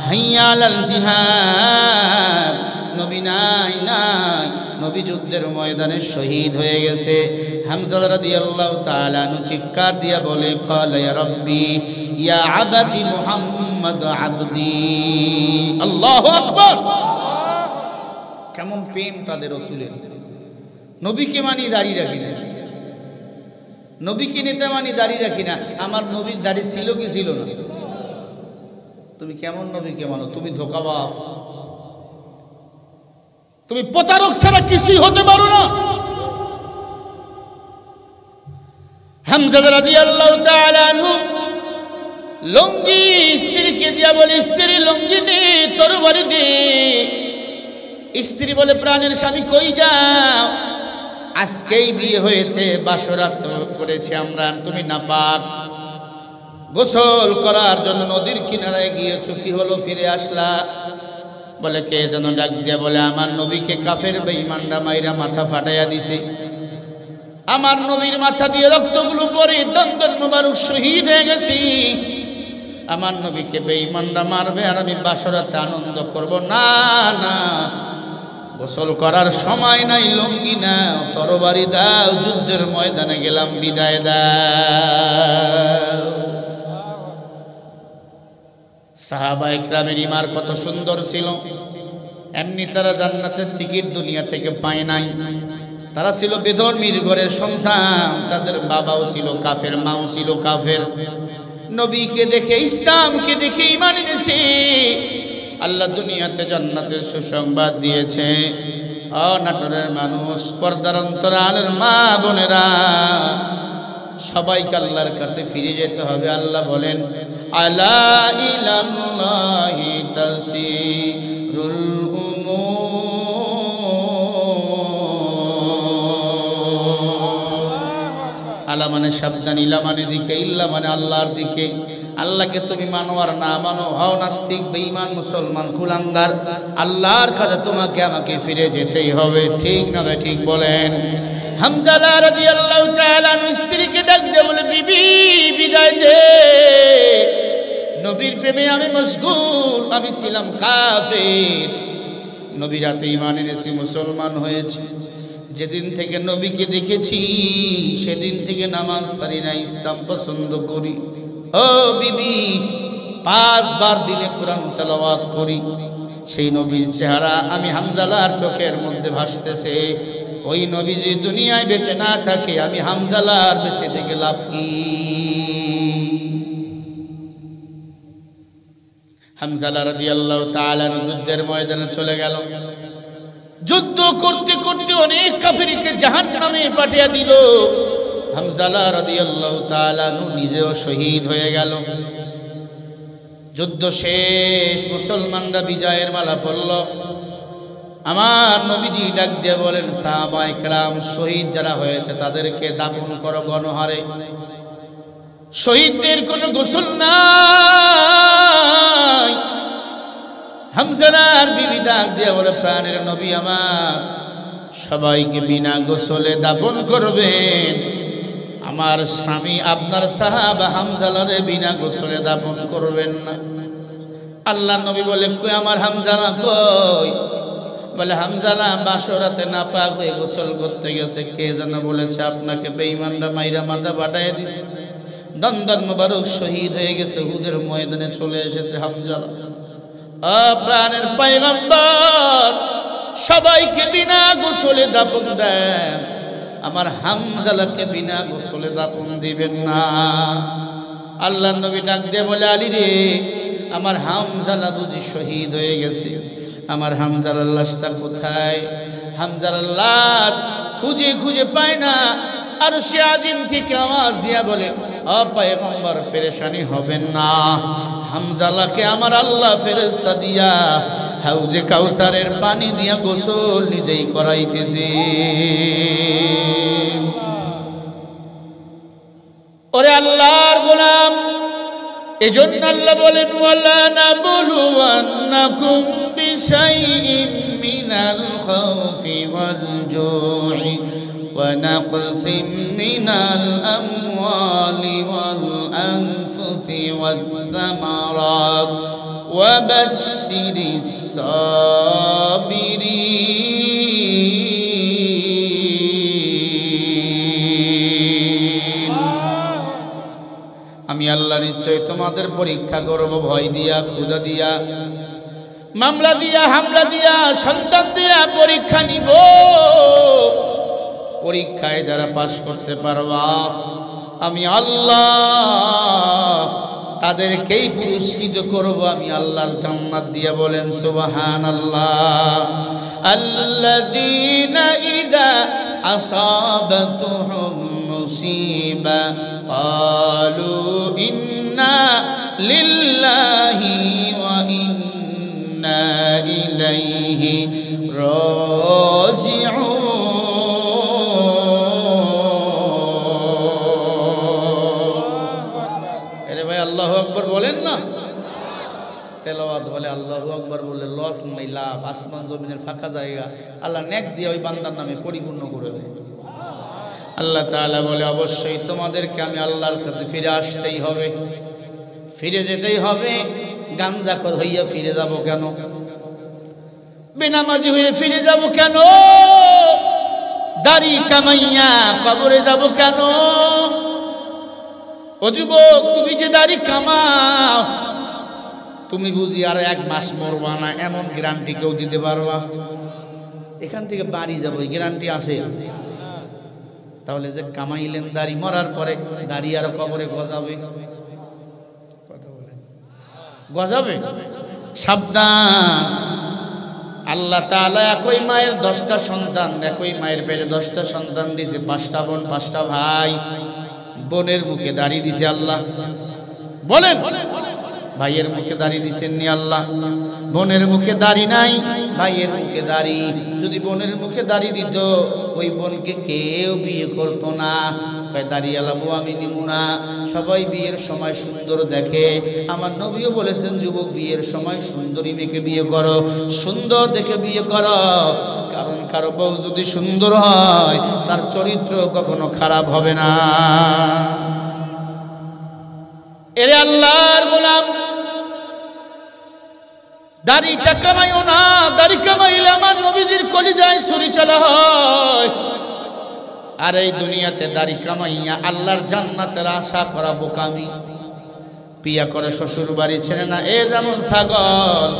হাইয়া আলাল জিহাদ। নবী নাই, নবী যুদ্ধের ময়দানে শহীদ হয়ে গেছে। হামজা রাদিয়াল্লাহু তাআলা আনহু চিৎকার দিয়া বলে, ক্বালা ইয়া রাব্বি ইয়া আবাদি মুহাম্মদ আবদি। আল্লাহু আকবার। কেমন প্রেম তাদের রাসূলের। নবীকে মানি, দাড়ি রাখি না, নবীকে নেতা মানি, দাড়ি রাখি না। আমার নবীর দাড়ি ছিল কি ছিল না? তুমি কেমন নবীকে মানো? তুমি ধোঁকাবাজ, তুমি প্রতারক ছাড়া কিছুই হতে পারো না। হামজা রাদিয়াল্লাহু তাআলা আনহু লুঙ্গি স্ত্রীকে দিয়া বলে, স্ত্রী লুঙ্গি নে, তরবারি দে। স্ত্রী বলে, প্রাণের স্বামী কই যাও? আজকেই বিয়ে হয়েছে, বাসরাত করেছি আমরা, তুমি নাপাক, গোসল করার জন্য নদীর কিনারায় গিয়েছো, কি হলো ফিরে আসলা? বলে, কে যেন ডাক দিয়া বলে, আমার নবীকে কাফের বেঈমানরা মাইরা মাথা ফাটাইয়া দিছে, আমার নবীর মাথা দিয়ে রক্তগুলো পড়ে দন্দন মোবারক শহীদ হয়ে গেছি। আমার নবীকে বেঈমানরা মারবে আর আমি বাসরাতে আনন্দ করব না, না, গোসল করার সময় নাই, লুঙ্গি নাও, তরবারি দাও, যুদ্ধের ময়দানে গেলাম, বিদায় দাও। সাহাবায়ে কেরামের ঈমান কত সুন্দর ছিল। এমনি তারা জান্নাতের টিকিট দুনিয়া থেকে পায় নাই। তারা ছিল বেধর্মীর ঘরের সন্তান, তাদের বাবাও ছিল কাফের, মাও ছিল কাফের। নবীকে দেখে, ইসলামকে দেখে ঈমান এনেছে। আল্লাহ দুনিয়াতে জান্নাতের সুসংবাদ দিয়েছে। নাটোরের মানুষ, পর্দার অন্তরালের মা বোনেরা, সবাইকে আল্লাহর কাছে ফিরে যেতে হবে। আল্লাহ বলেন, আলা ইলাল্লাহি তাসিরুল উমুর। আলা মানে সাবধান, ইলা মানে দিকে, ইল্লা মানে আল্লাহর দিকে। আল্লাহকে তুমি মানো আর না মানো, হও নাস্তিক, বেঈমান, মুসলমান, কুলাঙ্গার, আল্লাহর কাছে তোমাকে আমাকে ফিরে যেতেই হবে। ঠিক না ভাই? ঠিক বলেন। হামজা রাদিয়াল্লাহু তাআলা আনহু স্ত্রীকে ডাক দিয়ে বলে, বিবি বিদায় দে, নবীর প্রেমে আমি মশগুল, আমি ছিলাম কাফের। নবী রাতে ঈমান এনেছি, মুসলমান হয়েছি। যেদিন থেকে নবীকে দেখেছি সেদিন থেকে নামাজ ছাড়ি না, ইসলাম পছন্দ করি। ও বিবি, 5 বার দিনে কোরআন তেলাওয়াত করি। সেই নবীর চেহারা আমি হামজালার চোখের মধ্যে ভাসতেছে। ওই নবী যে দুনিয়ায় বেঁচে না থাকে, আমি হামজালার বেঁচে থেকে লাভ কি? হামজালা রাদিয়াল্লাহু তাআলা যুদ্ধের ময়দানে চলে গেল। যুদ্ধ করতে করতে অনেক কাফিরকে জাহান্নামে পাঠিয়ে দিল। হামজালা রাদিয়াল্লাহু তাআলা নিজেও শহীদ হয়ে গেল। যুদ্ধ শেষ, মুসলমানরা বিজয়ের মালা পরল। আমার নবীজি ডাক দিয়ে বলেন, সাহাবায়ে কেরাম, শহীদ যারা হয়েছে তাদেরকে দাফন করো গণহারে। শহীদদের কোনো গোসল নাই। হামজালার বিবি ডাক দিয়ে বলে, প্রাণের নবী আমার, সবাইকে বিনা গোসলে দাফন করবেন। আমার স্বামী আপনার সাহাবা হামজালারে বিনা গোসলে দাফন করবেন না। আল্লাহ নবী বলে, কই আমার হামজালা কই? বলে, হামজালা বাসরাতে নাপাক হয়ে গোসল করতে গেছে। কে যেন বলেছে আপনাকে বেঈমানরা মাইরা মাথা বাটায় দিছে। দন্দন মোবারক শহীদ হয়ে গেছে, হুদের ময়দানে চলে এসেছে হামজালা। প্রাণের পয়গম্বর, সবাইকে বিনা গোসলে দাফন দেন, আমার হামজালাকে বিনা গোসলে দাফন দিবেন না। আল্লাহ নবী ডাক দিয়ে বলে, আলী রে, আমার হামজালা বুঝি শহীদ হয়ে গেছে, আমার হামজালার লাশটা কোথায়? হামজালার লাশ খুঁজে খুঁজে পায় না। আর সে আজিম থেকে আওয়াজ দিয়া বলে, পয়গম্বর পেরেশানি হবেন না, হামজালাকে আমার আল্লাহ ফেরেশতা দিয়া হাউজে কাউসারের পানি দিয়া গোসল নিজেই করাইতেছে। ওরে আল্লাহর গোলাম, এজন্য আল্লাহ বলেন, ওয়ালা নাবলুওয়ান্নাকুম বিশাইইম মিনাল খাউফি ওয়াল জু'i ওয়া নাকসিম মিনাল আমওয়ালি ওয়াল আনফুসি ওয়াস সামারাত ওয়া বাশশিরিস সাবিরিন। আমি আল্লাহ নিশ্চয় তোমাদের পরীক্ষা করব, ভয় দিয়া, ক্ষুধা দিয়া, মামলা দিয়া, হামলা দিয়া, সন্তান দিয়া পরীক্ষা নিব। পরীক্ষায় যারা পাশ করতে পারবা, আমি আল্লাহ তাদেরকেই পুরস্কৃত করব, আমি আল্লাহর জান্নাত দিয়া। বলেন সুবহানাল্লাহ। আল্লাযীনা ইযা আসাবাতুহুম মুসিবা ক্বালু ইন্না লিল্লাহি ওয়া ইন্না ইলাইহি রাজিউন। আল্লাহু আকবার বলেন না? তেলাওয়াত বলে আল্লাহু আকবার বলে লস নাই লাভ, আসমান জমিনের ফাঁকা জায়গা আল্লাহ নেক দিয়ে ওই বান্দার নামে পরিপূর্ণ করে দেয়। আল্লাহ তাআলা বলে, অবশ্যই তোমাদেরকে আমি আল্লাহর কাছে ফিরে আসতেই হবে, ফিরে যেতেই হবে। গাঞ্জাখোর হইয়া ফিরে যাব কেন? বেনামাজি হয়ে ফিরে যাব কেন? দাড়ি কামাইয়া কবরে যাব কেন? ও যুবক, তুমি যে দাড়ি কামাও, তুমি বুঝি আর 1 মাস মরবা না, এমন গ্যারান্টি কেউ দিতে পারবা? এখান থেকে বাড়ি যাবো, গ্যারান্টি আছে? তাহলে যে কামাইলেন দাড়ি, মরার পরে দাড়ি আর কবরে গজাবে, কথা বলেন, গজাবে? সাবধান। আল্লাহ তাআলা একই মায়ের 10টা সন্তান, একই মায়ের পেটে 10টা সন্তান দিয়েছে, 5টা বোন 5টা ভাই। বোনের মুখে দাড়ি দিছে আল্লাহ, বলেন? ভাইয়ের মুখে দাড়ি দিছেননি আল্লাহ? বোনের মুখে দাড়ি নাই, ভাইয়ের মুখে দাড়ি। যদি বোনের মুখে দাড়ি দিত, ওই বোনকে কেউ বিয়ে করতো না। দাড়িওয়ালা বউ আমি নিমু না। সবাই বিয়ের সময় সুন্দর দেখে। আমার নবীও বলেছেন, যুবক বিয়ের সময় সুন্দরী মেয়েকে বিয়ে করো, সুন্দর দেখে বিয়ে করো। কারণ কারো বউ যদি সুন্দর হয়, তার চরিত্র কখনো খারাপ হবে না। এরে আল্লাহর গোলাম, দাড়িটা কামাইও না, দাড়ি কামাইলে আমার নবীজির কলিজায় ছুরি চালা হয়। আর এই দুনিয়াতে দাড়ি কামাইয়া আল্লাহর জান্নাতের আশা করা বোকামি। পিয়া করে শ্বশুর বাড়ি ছেড়ে না, এ যেমন ছাগল।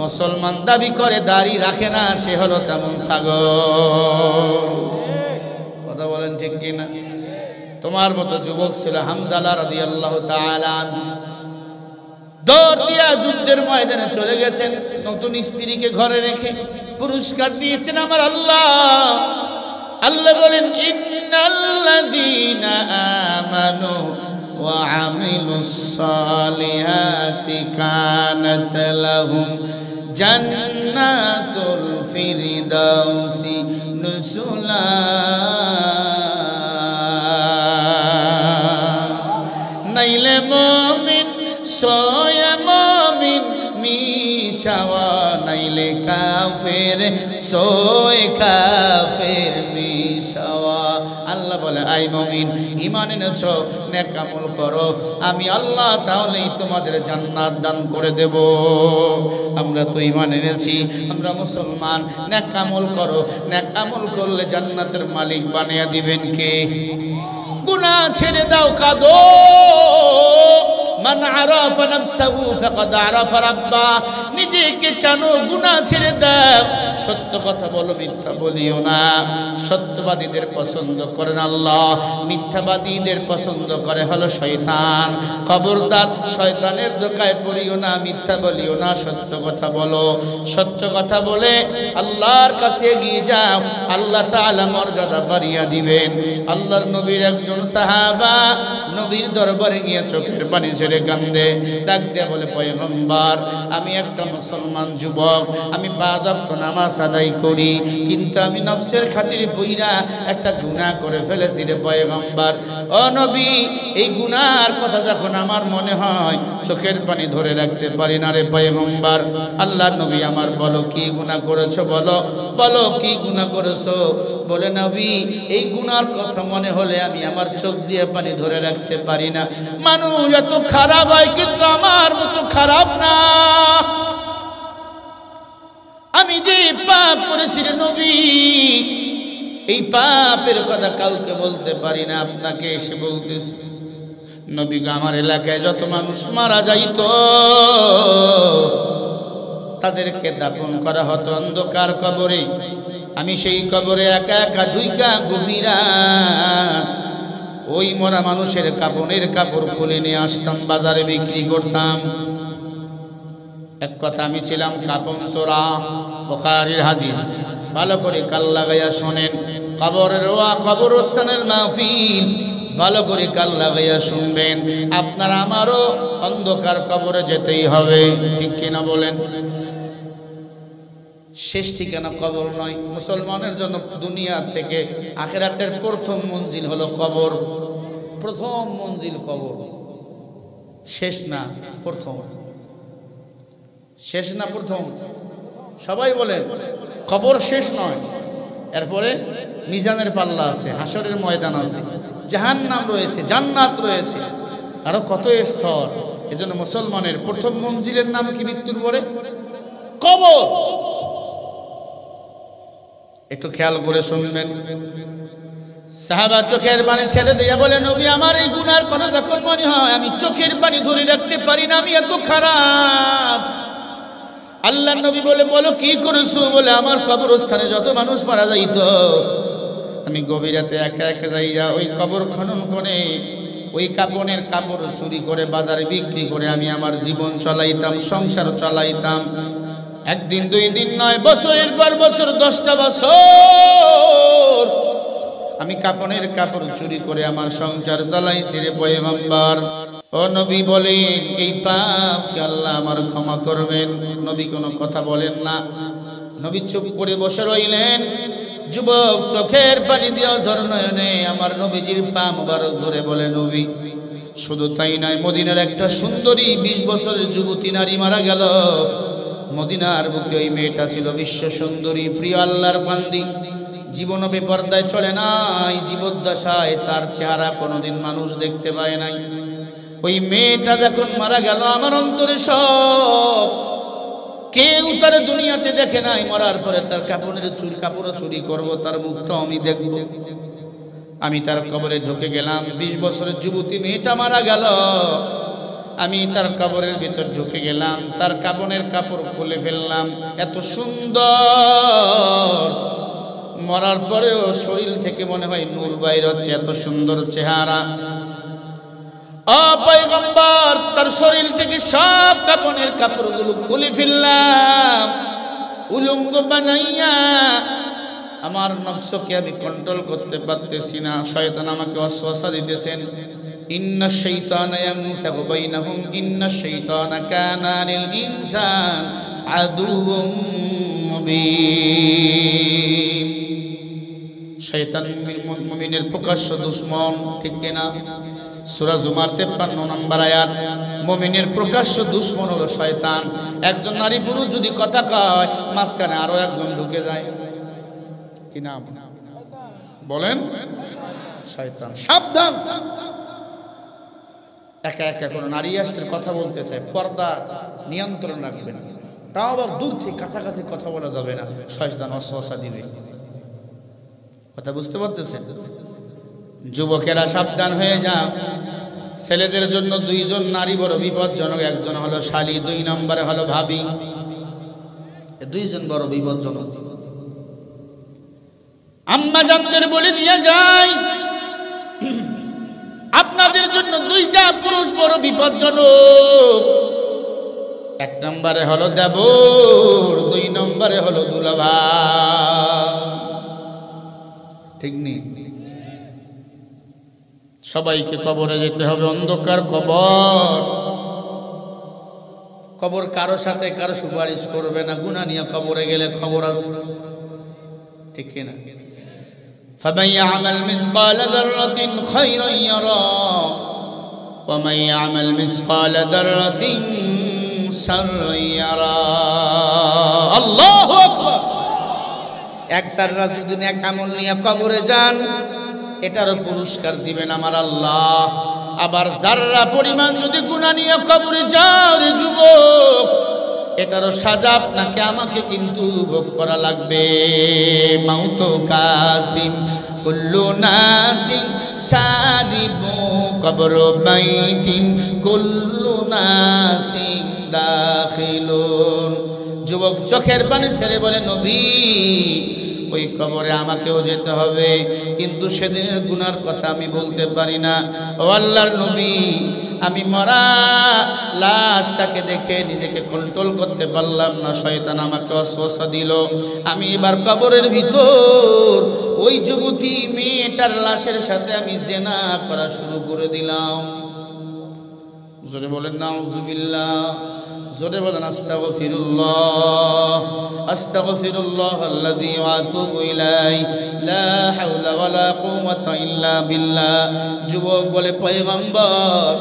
মুসলমান দাবি করে দাড়ি রাখে না, সে হলো তেমন ছাগল। কথা বলেন ঠিক কিনা? তোমার মতো যুবক ছিল হামজা রাদিয়াল্লাহু তাআলা, দৌড় দিয়া যুদ্ধের ময়দানে চলে গেছেন, নতুন স্ত্রীকে ঘরে রেখে। পুরস্কার দিয়েছেন আমার আল্লাহ। আল্লাহ বলেন, ইন্নাল্লাযীনা আমানু ওয়া আমিলুস সালিহাতি কানাত লাহুম জান্নাতুল ফিরদাউসি নুসুলা। নাইলে মুমিন সোয়া মুমিন মিশাওয়া, নাইলে কাফের সোয় কাফের মিশাওয়া। আল্লাহ বলে, আই মুমিন, ঈমান এনেছো, নেক আমল করো, আমি আল্লাহ তাহলেই তোমাদের জান্নাত দান করে দেব। আমরা তো ঈমান এনেছি, আমরা মুসলমান। নেক আমল করো, নেক আমল করলে জান্নাতের মালিক বানিয়ে দিবেন কে? গুনাহ ছেড়ে দাও, কাঁদো। মান আরাফা নাফসাহু ফাকাদ আরাফা রাব্বা। নিজেকে জানো, গুনাহ ছেড়ে দাও। সত্য কথা বলো, মিথ্যা বলিও না। সত্যবাদীদের পছন্দ করেন আল্লাহ, মিথ্যাবাদীদের পছন্দ করে হলো শয়তান। খবরদার, শয়তানের ধোঁকায় পড়িও না, মিথ্যা বলিও না, সত্য কথা বলো। সত্য কথা বলে আল্লাহর কাছে এগিয়ে যাও, আল্লাহ তাআলা মর্যাদা বাড়িয়ে দিবেন। আল্লাহর নবীর একজন সাহাবা নবীর দরবারে গিয়ে চোখের পানি ছেড়ে কান্দে, ডাক দিয়ে বলে, পয়গম্বর, আমি একটা মুসলমান যুবক, আমি 5 ওয়াক্ত নামাজ আদায় করি, কিন্তু আমি নফসের খাতিরে পইরা একটা গুনাহ করে ফেলেছি রে পয়গম্বর। ও নবী, এই গুনাহর কথা যখন আমার মনে হয়, চোখের পানি ধরে রাখতে পারি না রে পয়গম্বর। আল্লাহর নবী আমার, বলো কি গুনাহ করেছো, বলো বলো কি গুনাহ করেছো? বলে, নবী, এই গুনাহর কথা মনে হলে আমি আমার চোখ দিয়ে পানি ধরে রাখতে পারি না। মানুষ এত খারাপ হয়, কিন্তু আমার মতো খারাপ না। আমি যে পাপ করেছি রে নবী, এই পাপের কথা কাউকে বলতে পারি না, আপনাকে এসে বলতেছি। নবী গো, আমার এলাকায় যত মানুষ মারা যাইত, তাদেরকে দাফন করা হতো অন্ধকার কবরে। আমি সেই কবরে একা একা ঢুইকা গভীর রাত ওই মরা মানুষের কাপড়ের কাপড় খুলে নিয়ে আসতাম, বাজারে বিক্রি করতাম। এক কথা, আমি ছিলাম কাপন চোরা। বুখারীর হাদিস, ভালো করে কাল লাগাইয়া শোনেন। কবরস্থানের মাহফিল ভালো করে কাল লাগাইয়া শুনবেন। আপনার আমারও অন্ধকার কবরে যেতেই হবে, ঠিক কিনা বলেন? শেষ ঠিকানা কবর নয়। মুসলমানের জন্য দুনিয়া থেকে আখিরাতের প্রথম মঞ্জিল হলো কবর। প্রথম মঞ্জিল কবর, শেষ না প্রথম। শেষ না প্রথম? সবাই বলেন, কবর শেষ নয়। এরপরে মিজানের পাল্লা আছে, হাসরের ময়দান আছে, জাহান্নাম রয়েছে, জান্নাত রয়েছে, আরো কত স্তর। এজন্য মুসলমানের প্রথম মঞ্জিলের নাম কি মৃত্যুর পরে? কবর। একটু খেয়াল করে শুনবেন। সাহাবা চোখের পানি ছেড়ে দিয়ে বলে, নবী, আমার এই গুনার কথা যখন মনে হয়, আমি চোখের পানি ধরে রাখতে পারি না, আমি এত খারাপ। আল্লাহ নবী বলে, বলো কি করেছো? বলে, আমার কবরস্থানে যত মানুষ মারা যাইত, আমি গভীর রাতে একা একা যাইয়া ওই কবর খনন করে ওই কাপড়ের কাপড় চুরি করে বাজারে বিক্রি করে আমি আমার জীবন চালাইতাম, সংসার চালাইতাম। একদিন, 2 দিন নয়, বছরের পর বছর, 10টা বছর আমি কাপড়ের কাপড় চুরি করে আমার সংসার চালাইছি রে পয়গম্বর। ও নবী বলেন, এই পাপ কি আল্লাহ আমার ক্ষমা করবেন? নবী কোনো কথা বলেন না। নবী চুপ করে বসে রইলেন। যুবক চোখের পানি দিয়ে ঝরনয়নে আমার নবীজির পা মুবারক ধরে বলে, নবী, শুধু তাই নয়, মদিনার একটা সুন্দরী 20 বছরের যুবতী নারী মারা গেল। মদিনার বুকে ওই মেয়েটা ছিল বিশ্ব সুন্দরী, প্রিয় আল্লাহর বান্দি। জীবনও বেপরদায় চলে নাই, জীবদ্দশায় তার চেহারা কোনোদিন মানুষ দেখতে পায় নাই। ওই মেয়েটা যখন মারা গেল, আমার অন্তরে সব কেউ তার দুনিয়াতে দেখে নাই, মরার পরে তার কাপড় চুরি করব, তার মুখটা আমি দেখব। আমি তার কবরে ঢুকে গেলাম, 20 বছরের যুবতী মেয়েটা মারা গেল, আমি তার কবরের ভিতর ঢুকে গেলাম, তার কাপড়ের কাপড় খুলে ফেললাম, এত সুন্দর, মরার পরেও শরীর থেকে মনে হয় নূর বাইর হচ্ছে, এত সুন্দর চেহারা। ও পয়গম্বর, তার শরীর থেকে সব কাপড়ের কাপড়গুলো খুলে ফেললাম, উলঙ্গ বানাইয়া। আমার নফসকে আমি কন্ট্রোল করতে পারতেছি না, শয়তান আমাকে ওয়াসওয়াসা দিতেছেন, ইন্নাশ শাইতানা ইয়ানসাগু বাইনাহুম ইন্নাশ শাইতানা কানা লিল ইনসান আদুউম মুবিন। শয়তান মুমিনের প্রকাশ্য দুশমন, ঠিক কিনা? সূরা জুমার 53 নম্বর আয়াত। মুমিনের প্রকাশ্য দুশমন হলো শয়তান। একজন নারী পুরুষ যদি কথা কয়, মাঝখানে আরো একজন ঢুকে যায়, কি নাম বলেন? শয়তান। সাবধান, একা একা কোনো নারী আসছে কথা বলতে চায়, পর্দা নিয়ন্ত্রণ রাখবেন, তাও আবার দূর থেকে, কাছাকাছি কথা বলা যাবে না, শয়তান ওয়াসওয়াসা দিবে। কথা বুঝতে পারতেছেন? যুবকেরা সাবধান হয়ে যাও। ছেলেদের জন্য 2 জন নারী বড় বিপজ্জনক, একজন হলো শালী, 2 নম্বরে হলো ভাবি। 2 জন বড় বিপজ্জনক। আম্মা জানদের বলে দিয়ে যায়, আপনাদের জন্য 2টা পুরুষ বড় বিপজ্জনক। 1 নম্বরে হলো দেবর, 2 নম্বরে হলো দুলাভা। ঠিক নেই? সবাইকে কবরে যেতে হবে, অন্ধকার কবর। কবর কারো সাথে কারো সুপারিশ করবে না, গুনাহ নিয়ে কবরে গেলে খবর আছে, ঠিক কিনা? فمن يعمل مثقال ذرة خيرا يره ومن يعمل مثقال ذرة شرا يره। আল্লাহু আকবার। এক যারা যদি নেক আমল নিয়ে কবরে যান, এটারও পুরস্কার দিবেন আমার আল্লাহ। আবার যারা পরিমাণ যদি গুনাহ নিয়ে কবরে যাও রে যুবক, এটারও সাজা আপনাকে আমাকে কিন্তু ভোগ করা লাগবে। মাউত কাসিম কুল্লু নাসিন সারিবু কবর বাইতিন কুল্লু নাসিন দাখিলুন। যুবক চোখের পানি ছেড়ে বলে, নবী ওই কবরে আমাকেও যেতে হবে, কিন্তু সেদিনের গুনার কথা আমি বলতে পারি না। ও আল্লাহর নবী, আমি মরা লাশটাকে দেখে নিজেকে কন্ট্রোল করতে পারলাম না, শয়তান আমাকে ওয়াসওয়াসা দিল। আমি এবার কবরের ভিতর ওই যুবতী মেয়েটার লাশের সাথে আমি জিনা করা শুরু করে দিলাম। জোরে বলেন নাউজুবিল্লাহ, জোরে বলেন আস্তাগফিরুল্লাহ, আস্তাগফিরুল্লাহ আল্লাযী ওয়া আতুবু ইলাইহি, লা হাওলা ওয়ালা কুওয়াতা ইল্লা বিল্লাহ। যুবক বলে, পয়গম্বর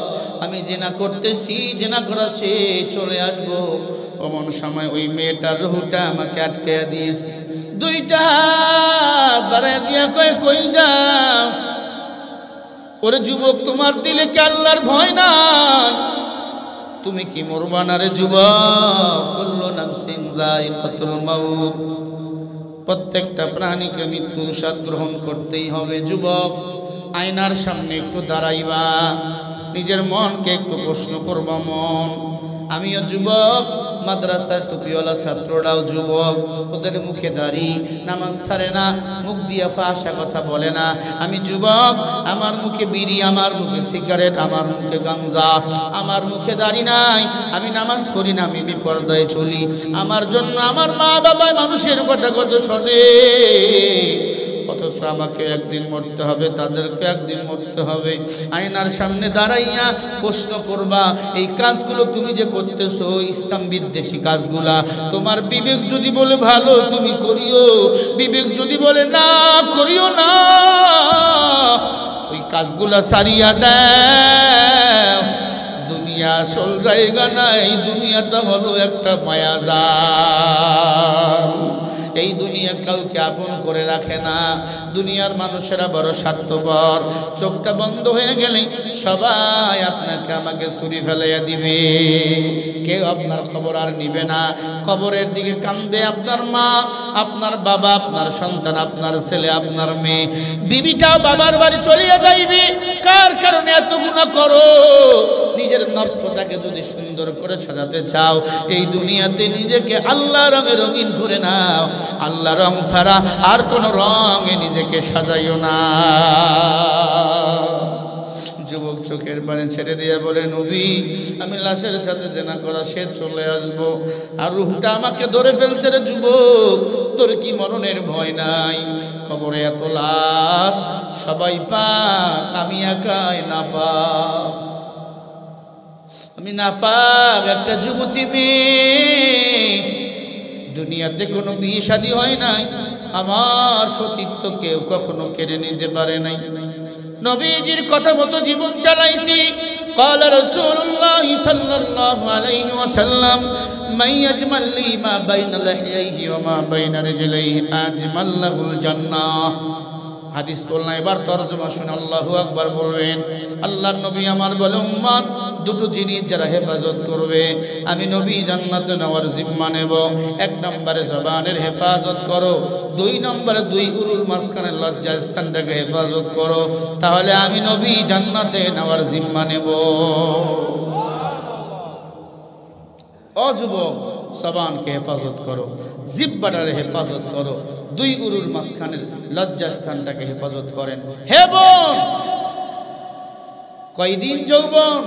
আমি জিনা করতেছি, জিনা করা সে চলে আসবো, অমন সময় ওই মেয়েটার রূহটা আমাকে আটকে দিয়েছে। 2টা হাত বাড়ায় দিয়া কয়, কই যাও? ওরে যুবক, তোমার দিলে কি আল্লাহর ভয় নাই? তুমি কি মরবা না রে যুবক? কুল্লু নাফসিন যায়িকাতুল মাউত, প্রত্যেকটা প্রাণীকে মৃত্যুর স্বাদ গ্রহণ করতেই হবে। যুবক, আয়নার সামনে একটু দাঁড়াইবা, নিজের মনকে একটু প্রশ্ন করবা। মন, আমিও যুবক, মাদ্রাসার টুপিওয়ালা ছাত্ররাও যুবক, ওদের মুখে দাড়ি, নামাজ ছাড়ে না, মুখ দিয়ে ফাঁসা কথা বলে না। আমি যুবক, আমার মুখে বিড়ি, আমার মুখে সিগারেট, আমার মুখে গাঞ্জা, আমার মুখে দাড়ি নাই, আমি নামাজ পড়ি না, আমি বিপর্দায় চলি। আমার জন্য আমার মা বাবা মানুষের কথা কত শোনে, অথচ আমাকে একদিন মরতে হবে, তাদেরকে একদিন মরতে হবে। আয়নার সামনে দাঁড়াইয়া প্রশ্ন করবা, এই কাজগুলো তুমি যে করতেছো ইসলাম বিদ্বেষী কাজগুলা, তোমার বিবেক যদি বলে ভালো তুমি করিও, বিবেক যদি বলে না করিও না, ওই কাজগুলা সারিয়া দাও। দুনিয়া আসল জায়গা নাই, দুনিয়াটা হলো একটা মায়াজাল। এই দুনিয়া কাউকে আপন করে রাখে না। দুনিয়ার মানুষেরা বড় স্বার্থপর। চোখটা বন্ধ হয়ে গেলে সবাই আপনাকে আমাকে ছুরি ফেলাইয়া দিবে, কেউ আপনার খবর আর নিবে না। কবরের দিকে কান্দে আপনার মা, আপনার বাবা, আপনার সন্তান, আপনার ছেলে, আপনার মেয়ে। বিবিটাও বাবার বাড়ি চলিয়া যাইবে। কার কারণে এত গুনাহ করো? নিজের নফসটাকে যদি সুন্দর করে সাজাতে চাও, এই দুনিয়াতে নিজেকে আল্লাহ রঙে রঙিন করে নাও। আল্লাহ রং ছাড়া আর কোন রঙে নিজেকে সাজাইও না। যুবক চোখের পানি ছেড়ে দিয়ে বলে, নবী আমি লাশের সাথে জেনা করা শেষ চলে আসব, আর রূহটা আমাকে ধরে ফেলছে রে যুবক, তোর কি মরণের ভয় নাই? কবরে এত লাশ, সবাই পাক, আমি একাই না পাক। আমি না পাক একটা যুবতী মেয়ে, দুনিয়াতে কোনো বিয়ে শাদী হয় নাই, আমার সতীত্ব কেউ কখনো কেড়ে নিতে পারে নাই। নবীজির কথা মতো জীবন চালাইছি। قال رسول الله صلى الله عليه وسلم من يجمل لي ما بين لحييه وما بين رجليه أجمل له الجنة। হাদিস বলনা, এবার তরজমা শুনে আল্লাহু আকবার বলবেন। আল্লাহর নবী আমার বলে, উম্মত দুটো জিনিস যারা হেফাজত করবে, আমি নবী জান্নাতে নেওয়ার জিম্মা নেব। এক নম্বরে জবানের হেফাজত করো, দুই নম্বরে দুই গুরুর মাঝখানে লজ্জা স্থানটাকে হেফাজত করো, তাহলে আমি নবী জান্নাতে নেওয়ার জিম্মা নেব। ও যুবক, জবানকে হেফাজত করো, জিহ্বাটারে হেফাজত করো, দুই গুরুর মাঝখানের লজ্জা স্থানটাকে হেফাজত করেন। হে বোন, কয়দিন যৌবন,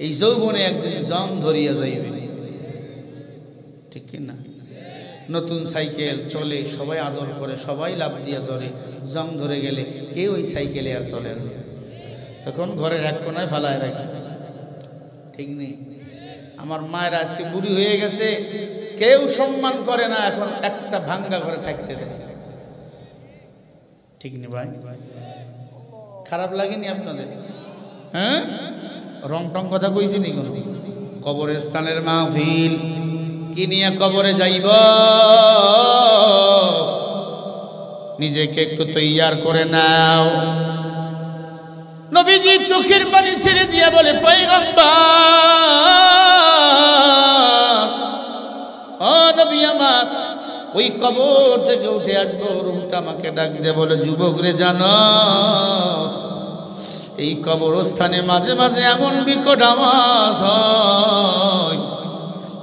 এই যৌবনে একদিন জং ধরিয়া যাইবে, ঠিক কিনা? নতুন সাইকেল চলে, সবাই আদর করে, সবাই লাভ দিয়া চলে, জং ধরে গেলে কেউ ওই সাইকেলে আর চলে না, তখন ঘরের এক কোনায় ফালায় রাখে, ঠিক নেই? আমার মায়ের আজকে বুড়ি হয়ে গেছে, কেউ সম্মান করে না, এখন একটা ভাঙ্গা ঘরে থাকতে দেয়, ঠিক নেই ভাই? খারাপ লাগেনি আপনাদের? হ্যাঁ, রং টং কথা কইছি নি? কোন কবরস্থানের মাহফিল কি নিয়ে কবরে যাইব, নিজেকে একটু তৈয়ার করে নাও। নবীজি চোখের পানি ছেড়ে দিয়া বলে, পয়গম্বর, ও নবী আমার, ওই কবর থেকে উঠে আসবো, রূহটা আমাকে ডাক দিয়ে বলে, যুবক রে, জানো এই কবরস্থানে মাঝে মাঝে এমন বিকট আওয়াজ হয়,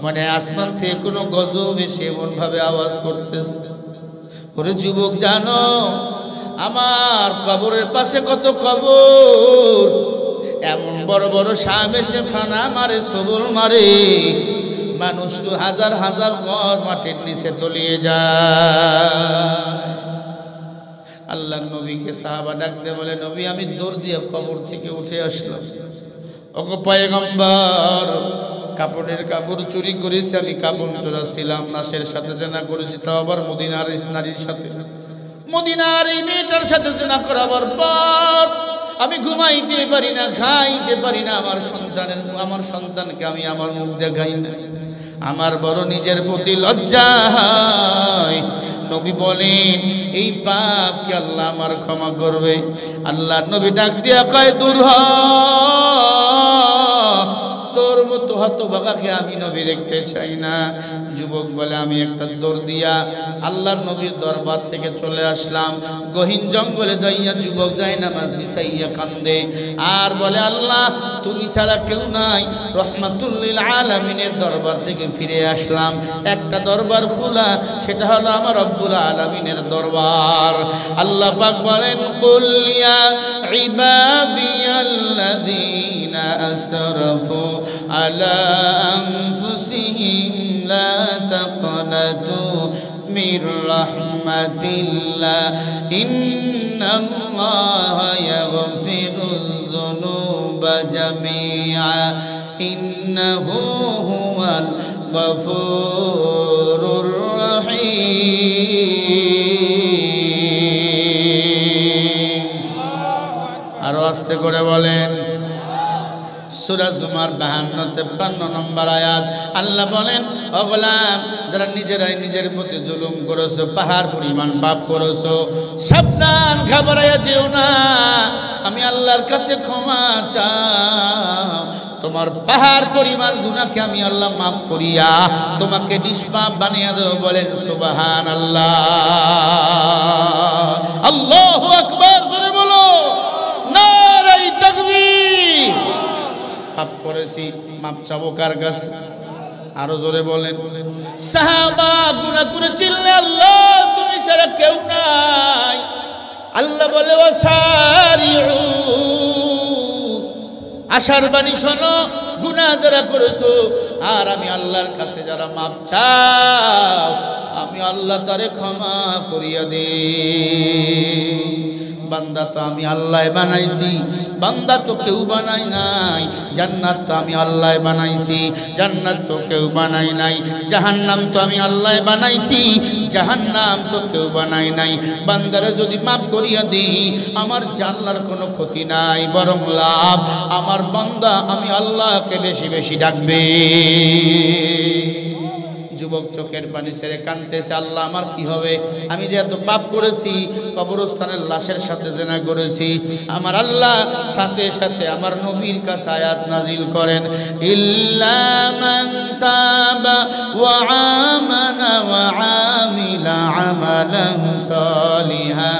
মানে আসমান থেকে কোনো গজব এসে এমন ভাবে আওয়াজ করতেছে। ওরে যুবক, জানো আমার কবরের পাশে কত কবর, এমন বড় বড় সাপ এসে ফানা মারে, সবল মারে, মানুষ তো হাজার হাজার গজ মাটির নিচে তলিয়ে যায়। আল্লাহ নবীকে সাহাবা ডাকতে বলে, নবী আমি দৌড় দিয়ে কবর থেকে উঠে আসলাম। ওগো পয়গম্বর, কাপড়ের কাপড় চুরি করেছি, আমি কাপড় চোরা ছিলাম, নাশের সাথে জেনা করেছি, তাও আবার মদিনার নারীর সাথে, মদিনার এই মেয়েটার সাথে জেনা করাবার পর আমি ঘুমাইতে পারি না, খাইতে পারি না, আমার সন্তানকে আমি আমার মুখ দেখাই না, আমার বড় নিজের প্রতি লজ্জা হয়। নবী বলেন, এই পাপ কি আল্লাহ আমার ক্ষমা করবে? আল্লাহ নবী ডাক দিয়া কয়, দূর হ, তোর মতো হতভাগাকে আমি নবী দেখতে চাই না। যুবক বলে, আমি একটা দৌড় দিয়া আল্লাহর নবীর দরবার থেকে চলে আসলাম। গহীন জঙ্গলে যাইয়া যুবক যায় নামাজ বিছাইয়া কান্দে আর বলে, আল্লাহ তুমি ছাড়া কেউ নাই। রহমাতুল লিল আলামিনের দরবার থেকে ফিরে আসলাম, একটা দরবার খোলা, সেটা হলো আমার রব্বুল আলামিনের দরবার। আল্লাহ পাক বলেন, কুল ইয়া ইবাদিয়াল্লাযীনা আসরাফু আলা আনফুসিহিম লা তাকনাতু মির রাহমাতিল্লাহ ইন্নাল্লাহা ইয়াগফিরুয যুনুবা জামিআ ইন্নাহু হুয়াল গফুরুর রহিম। আরো আস্তে করে বলেন। সূরা জুমার 52-53 নম্বর আয়াত। আল্লাহ বলেন, ও গোলাম যারা নিজেরাই নিজের প্রতি জুলুম করেছো, পাহাড় পরিমাণ পাপ করেছো, সাবধান, ঘাবড়াইয়া যেও না। আমি আল্লাহর কাছে ক্ষমা চাও, তোমার পাহাড় পরিমাণ গুনাহকে আমি আল্লাহ মাফ করিয়া তোমাকে নিষ্পাপ বানিয়ে দেব। বলেন সুবহানাল্লাহ, আল্লাহু আকবার, জোরে বলো নারে তাকবীর। পাপ করেছি, মাপ চাবো কার কাছে? আরো জোরে বলেন। সাহাবা গুনাহ করে চিল্লে আল্লাহ তুমি ছাড়া কেউ নাই। আল্লাহ বলে ওয়াসারিউ, আশার বাণী শোনো, গুনাহ যারা করেছো আর আমি আল্লাহর কাছে যারা মাপ চাও আমি আল্লাহ তারে ক্ষমা করিয়া দে। বান্দা তো আমি আল্লাহ বানাইছি, বান্দা তো কেউ বানাই নাই। জান্নাত তো আমি আল্লাহ বানাইছি, জান্নাত তো কেউ বানাই নাই। জাহান্নাম তো আমি আল্লাহ বানাইছি, জাহান্নাম তো কেউ বানাই নাই। বান্দারে যদি মাফ করিয়া দিই আমার জান্নার কোনো ক্ষতি নাই, বরং লাভ। আমার বান্দা আমি আল্লাহকে বেশি বেশি ডাকবে। যুবক চোখের পানি ছেড়ে কাঁদতেছে, আল্লাহ আমার কি হবে? আমি যে এত পাপ করেছি, কবরস্থানের লাশের সাথে জিনা করেছি। আমার আল্লাহ সাথে সাথে আমার নবীর কাছে আয়াত নাজিল করেন, ইল্লা মান তাবা ওয়া আমানা ওয়া আমিলা আমালান সালিহা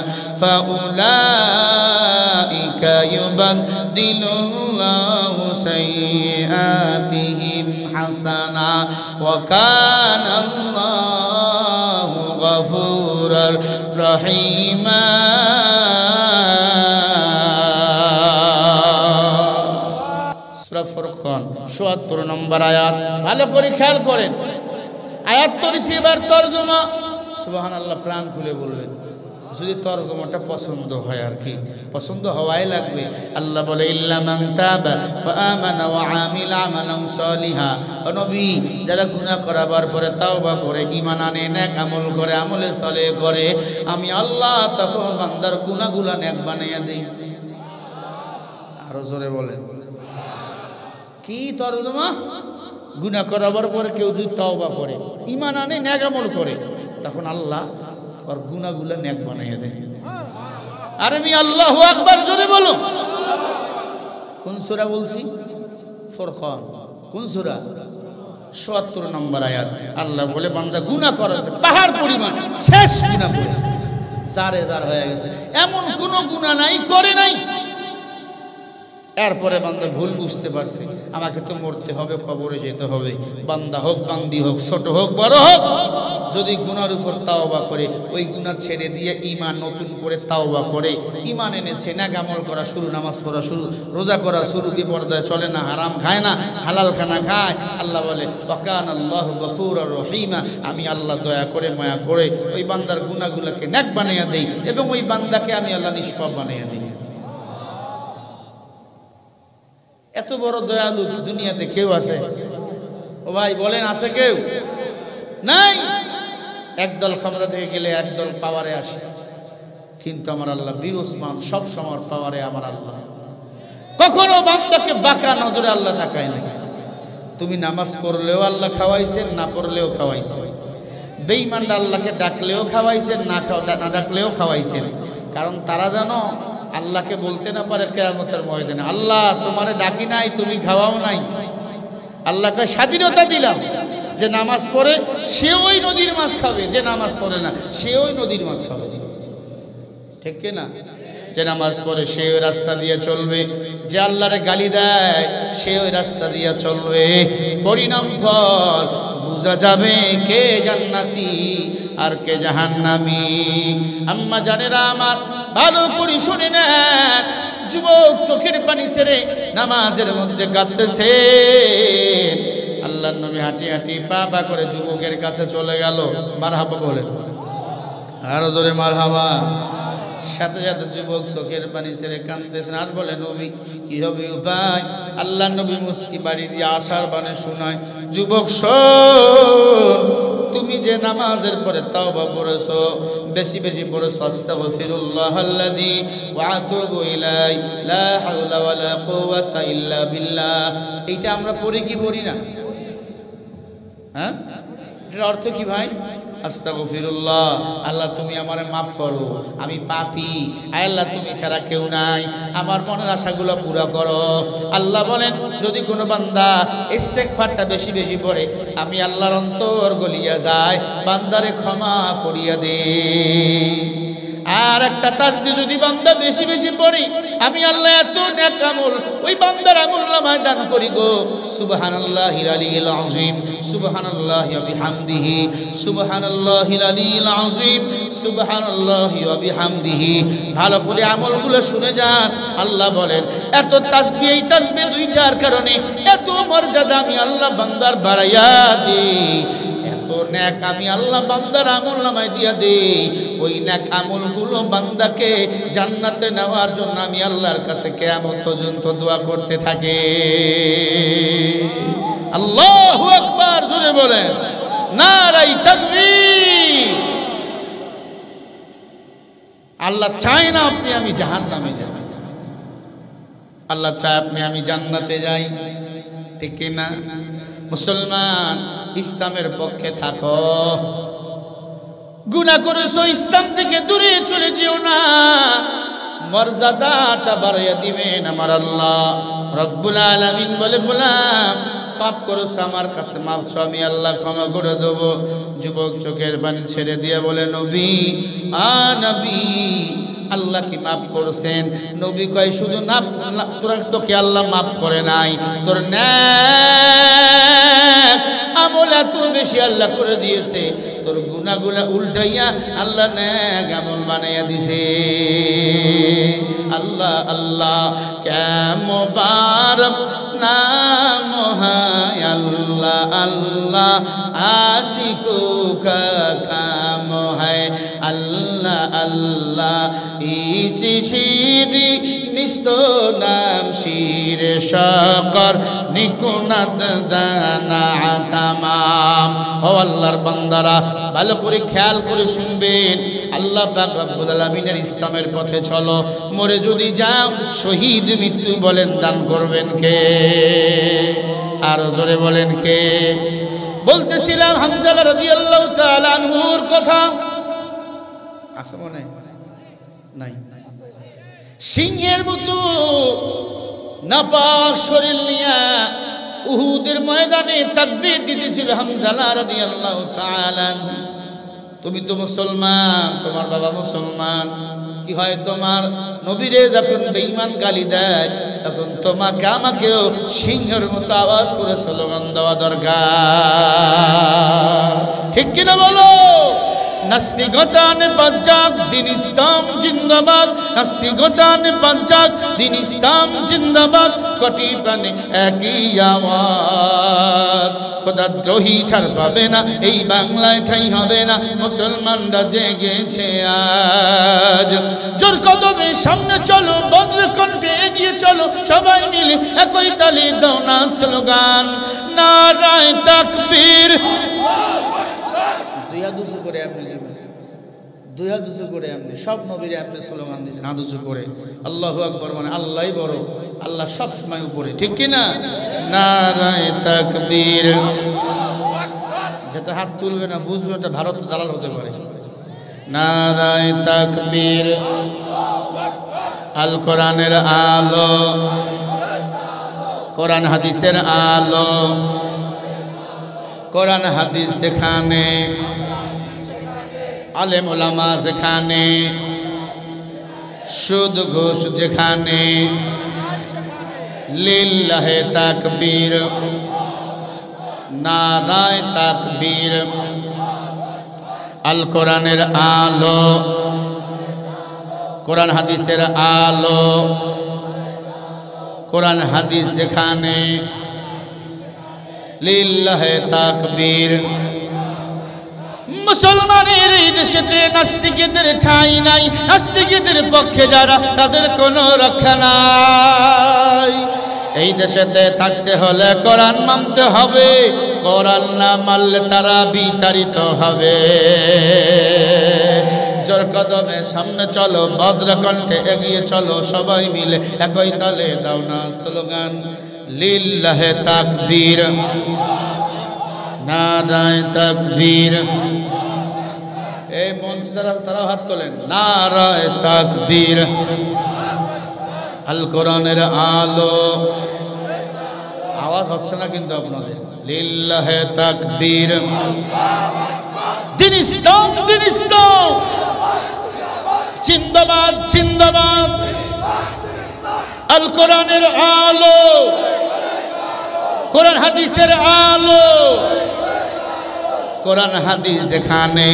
ফাউলাইকা ইউবাদদিলুল্লাহু সাইয়্যাতিহিম হাসানা ওয়া কানা আল্লাহু গফুরার রহিমা। সূরা ফুরকান ৭৭ নম্বর আয়াত। ভালো করে খেয়াল করেন, আয়াত পড়েছি, এবার তরজমা। সুবহানাল্লাহ, প্রাণ খুলে বলবেন যদি তরজমাটা পছন্দ হয়, আর কি পছন্দ হওয়াই লাগবে। আল্লাহ বলে ইল্লা মান তাবা ওয়া আমানা ওয়া আমিলা আমালান সালিহা। নবী যারা গুনাহ করার পরে তাওবা করে, ঈমান আনে, নেক আমল করে, আমলে সালেহ করে, আমি আল্লাহ তখন বান্দার গুনাহগুলো নেক বানাইয়া দেই। আরো জোরে বলেন কি তরজমা? গুনাহ করার পরে কেউ যদি তাওবা করে, ঈমান আনে, নেক আমল করে, তখন আল্লাহ আর গুনাহগুলো নেক বানাইয়া দেয়। আর আমি আল্লাহু আকবার জোরে বলো। কোন সূরা বলছি? ফুরকান। কোন সূরা? ৭৭ নম্বর আয়াত। আল্লাহ বলে বান্দা গুনাহ করেছে পাহাড় পরিমাণ, শেষ গুনাহ করেছে, জারে জার হয়ে গেছে, এমন কোন গুনাহ নাই করে নাই। এরপরে বান্দা ভুল বুঝতে পারছে, আমাকে তো মরতে হবে, কবরে যেতে হবে। বান্দা হোক, বান্দি হোক, ছোট হোক, বড় হোক, যদি গুনার উপর তাওবা করে, ওই গুনাহ ছেড়ে দিয়ে ঈমান নতুন করে তাওবা করে, ঈমান এনেছে, নেক আমল করা শুরু, নামাজ পড়া শুরু, রোজা করা শুরু, বিপর্দায় চলে না, হারাম খায় না, হালাল খানা খায়, আল্লাহ বলে ওয়াকানা আল্লাহু গফুরার রহিমা। আমি আল্লাহ দয়া করে, মায়া করে ওই বান্দার গুনাহগুলোকে নেক বানাইয়া দেই এবং ওই বান্দাকে আমি আল্লাহ নিষ্পাপ বানাইয়া দিই। এত বড় দয়ালু দুনিয়াতে কেউ আছে? ও ভাই বলেন, আছে কেউ? নাই। একদল ক্ষমতা থেকে গেলে একদল পাওয়ারে আসে, কিন্তু আমার আল্লাহ বীর ওসমান সব সময় পাওয়ারে। আমার আল্লাহ কখনো বান্দাকে বাঁকা নজরে আল্লাহ তাকায় না। তুমি নামাজ পড়লেও আল্লাহ খাওয়াইছেন, না পড়লেও খাওয়াইছেন। বেঈমানরা আল্লাহকে ডাকলেও খাওয়াইছেন, না ডাকলেও খাওয়াইছেন। কারণ তারা জানো আল্লাহকে বলতে না পারে কিয়ামতের ময়দানে, আল্লাহ তোমারে ডাকি নাই, তুমি খাওয়াও নাই। আল্লাহকে স্বাধীনতা দিলাম, যে নামাজ পড়ে সে ওই নদীর মাছ খাবে, যে নামাজ পড়ে না সে ওই নদীর মাছ খাবে। ঠিক কি না? যে নামাজ পড়ে সে ওই রাস্তা দিয়ে চলবে, যে আল্লাহরে গালি দেয় সে ওই রাস্তা দিয়ে চলবে। পরিণাম ফল বুঝা যাবে কে জান্নাতি আর কে জাহান্নামী। আম্মা জানেরা আমার, ভালো করে শুনে নেন, যুবক চোখের পানি ছেড়ে নামাজের মধ্যে কাঁদতেছে। আল্লাহর নবী হাঁটি হাঁটি পা পা করে যুবকের কাছে চলে গেল। মারহাবা বলেন, আরো জোরে মারহাবা। সাথে সাথে যুবক চোখের পানি ছেড়ে কাঁদতেছেন আর বলে, নবী কি হবে উপায়? আল্লাহ নবী মুস্কি বাড়ি দিয়ে আশার বাণী শোনায়, যুবক শোন, তুমি যে নামাজের পরে তাওবা পড়েছো, বেশি বেশি পড়েছো আস্তাগফিরুল্লাহাল্লাযী ওয়া আতুবু ইলাইহি লা হাওলা ওয়ালা কুওয়াতা ইল্লা বিল্লাহ। এইটা আমরা পড়ি কি পড়ি না? হ্যাঁ, এর অর্থ কি ভাই? আস্তাগফিরুল্লাহ, আল্লাহ তুমি আমারে মাফ করো, আমি পাপী, আয় আল্লাহ তুমি ছাড়া কেউ নাই, আমার মনের আশাগুলো পুরো করো। আল্লাহ বলেন যদি কোনো বান্দা ইস্তেগফারটা বেশি বেশি পড়ে, আমি আল্লাহর অন্তর গলিয়া যায়, বান্দারে ক্ষমা করিয়া দে। আর একটা তাসবিহ যদি বান্দা বেশি বেশি পড়ি, আমি আল্লাহ এত নেক আমল ওই বান্দার আমলনামায় দান করি গো। সুবহানাল্লাহিল আলিয়্যিল আযীম, সুবহানাল্লাহি ওয়া বিহামদিহি, সুবহানাল্লাহিল আলিয়্যিল আযীম, সুবহানাল্লাহি ওয়া বিহামদিহি। ভালো করে আমলগুলো শুনে যান। আল্লাহ বলেন এত তাসবিহ, এই তাসবিহ দুইটার কারণে এত মর্যাদা আমি আল্লাহ বান্দার বাড়াইয়া দেই, এত নেক আমি আল্লাহ বান্দার আমলনামায় দিয়া দেই। ওই নেক আমলগুলো বান্দাকে জান্নাতে নেওয়ার জন্য আমি আল্লাহর কাছে কিয়ামত পর্যন্ত দোয়া করতে থাকে। আল্লাহু আকবার, জোরে বলেন নারায়ে তাকবীর। আল্লাহ চায় না আপনি আমি জাহান্নামে যাই, আল্লাহ চায় আপনি আমি জান্নাতে যাই, ঠিক কি না? মুসলমান, ইসলামের পক্ষে থাকো। গুনাহ করেছো, ইসলাম থেকে দূরে চলে যেও না, মর্যাদাটা বাড়াইয়া দিবেন আমার আল্লাহ রব্বুল আলামিন। বলে গোলাম পাপ করেছো, আমার কাছে মাফ চাও, আমি আল্লাহ ক্ষমা করে দেব। যুবক চোখের পানি ছেড়ে দিয়ে বলে নবী, নবী আল্লাহ কি মাফ করছেন? নবী কয় শুধু না, তোকে আল্লাহ মাফ করে নাই, তোর নেক আমল এত বেশি আল্লাহ করে দিয়েছে, তোর গুনাহগুলো উল্টাইয়া আল্লাহ নেক আমল বানাইয়া দিছে। আল্লাহ আল্লাহ কে মুবারক নাম হায় আল্লাহ, আল্লাহ আশিকো কা কাম হায় আল্লাহ, আল্লাহ ইচি শিরি নিস্ত নাম শির শকর নিকুনাদ দানা তামাম। ও আল্লাহর বান্দারা ভালো করে খেয়াল করে শুনবেন, আল্লাহ পাক রব্বুল আলামিনের ইসলামের পথে চলো, মরে যদি যাও শহীদ মৃত্যু বলেন দান করবেন কে? আর জোরে বলেন কে? বলতেছিলাম হামজা রাদিয়াল্লাহু তাআলা আনহুর কথা, আছে মনে নাই? সিংহের মতো নাপাক শরীর নিয়ে উহুদের ময়দানে তাকবীর দিতেছিল হামজা রাদিয়াল্লাহু তাআলা। তুমি তো মুসলমান, তোমার বাবা মুসলমান, কি হয় তোমার নবীরে যখন বেঈমান গালি দেয় তখন তোমাকে আমাকেও সিংহের মতো আওয়াজ করে স্লোগান দেওয়া দরকার, ঠিক কিনা বলো? নাস্তিকতান পাঞ্জাব দিন ইসলাম জিন্দাবাদ, নাস্তিকতান পাঞ্জাব দিন ইসলাম জিন্দাবাদ, কোটি প্রাণে একই আওয়াজ, খোদাদ্রোহী ছাড় পাবে না এই বাংলায় ঠাঁই হবে না, মুসলমানরা জেগেছে আজ। জোর কদমে সামনে চলো, বজ্র কণ্ঠে এগিয়ে চলো, সবাই মিলে একই তালে দাও না স্লোগান নারায়ে তাকবীর। দুই হাত উঁচু করে আপনি নেবেন, দুই হাত উঁচু করে আপনি সব নবীরে আপনি স্লোগান দিয়েছেন হাত উঁচু করে। আল্লাহু আকবার মানে আল্লাহই বড়, আল্লাহ সব সময় উপরে, ঠিক কি না? নারায়ে তাকবীর। যেটা হাত তুলবে না বুঝবে ওটা ভারত দালাল হতে পারে। নারায়ে তাকবীর। আল কোরআনের আলো, কোরআন হাদিসের আলো, কোরআন হাদিস যেখানে, আলেম ওলামা যেখানে, সুদ ঘুষ যেখানে, লিল্লাহে তাকবীর, নারায়ে তাকবীর। আল কোরআনের আলো, কোরআন হাদিসের আলো, কোরআন হাদিস যেখানে, লিল্লাহে তাকবীর। মুসলমানের এই দেশেতে নাস্তিকদের ঠাঁই নাই, নাস্তিকদের পক্ষে যারা তাদের কোনো রক্ষা নাই। এই দেশেতে থাকতে হলে কোরআন মানতে হবে, কোরআন না মানলে তারা বিতাড়িত হবে। জোর কদমে সামনে চলো, বজ্র কণ্ঠে এগিয়ে চলো, সবাই মিলে একই তালে দাও না স্লোগান লিল্লাহে তাকবীর, নারায়ে তাকবীর। এই মঞ্চ যারা তারা হাত তোলেন, নারায়ে তাকবীর। আল কোরআনের আলো, আওয়াজ হচ্ছে না কিন্তু আপনাদের। লিল্লাহে তাকবীর। দিন ইসলাম, দিন ইসলাম জিন্দাবাদ, জিন্দাবাদ। আল কোরআনের আলো, কোরআন হাদিসের আলো। কোরআন হাদিস যেখানে,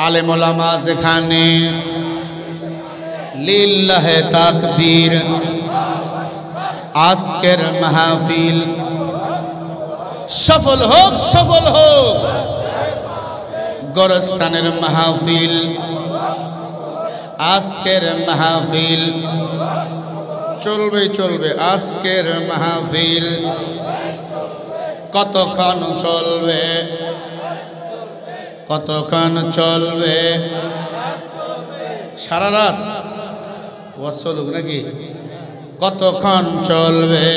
আলেম ওলামা যেখানে, লিল্লাহে তাকবীর। আজকের মাহফিল সফল হোক, সফল হোক। গোরস্তানের মাহফিল, আজকের মাহফিল চলবে, চলবে। আজকের মাহফিল কতক্ষণ চলবে, কতক্ষণ চলবে? সারা রাত ওয়াজ চলুক নাকি? কতক্ষণ চলবে?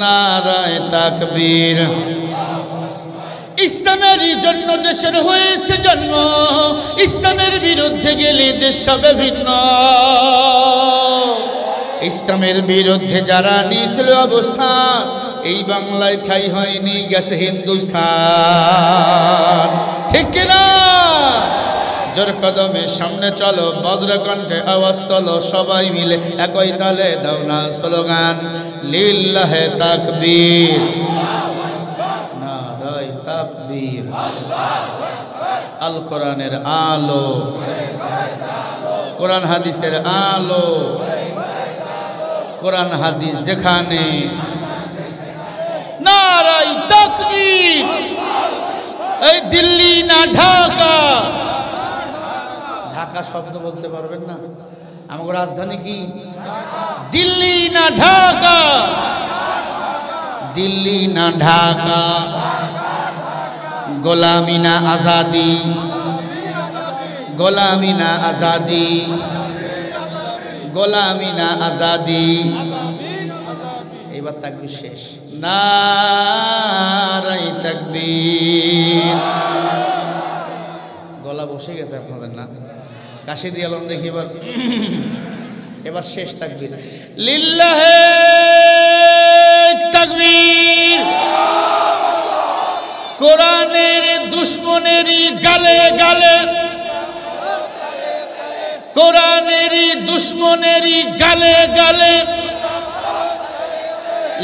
নারায়ে তাকবীর। ইসলামের জন্য দেশের হয়েছে জন্ম, ইসলামের বিরুদ্ধে গেলে দেশ হবে ভিন্ন। ইসলামের বিরুদ্ধে যারা নিয়েছিল অবস্থান, এই বাংলায় ঠাই হয়নি, গেছে হিন্দুস্তান। ঠিক কিনা? জোর কদমে সামনে চলো, বজ্রকণ্ঠে আওয়াজ তোলো, সবাই মিলে একই তালে দাও না স্লোগান, লিল্লাহে তাকবীর। নারায়ে তাকবীর। আল কোরআনের আলো, কোরআন হাদিসের আলো। কোরআন হাদিস যেখানে, নারায়ে তাকবীর। এই দিল্লি না ঢাকা? ঢাকা শব্দ বলতে পারবেন না? আমাদের রাজধানী কি? দিল্লি না ঢাকা? দিল্লি না ঢাকা? গোলামি না আজাদি? গোলামি না আজাদি? গোলামি না আজাদি? এবার তাকবীর শেষ। নারায়ে তাকবীর। গলা বসে গেছে আপনাদের না? কাশি দিয়ে আলম দেখি এবার। এবার শেষ তাকবীর, লিল্লাহে তাকবীর। কোরআনের দুশমনেরই গালে গালে, কোরআনেরই দুশমনেরই গালে গালে,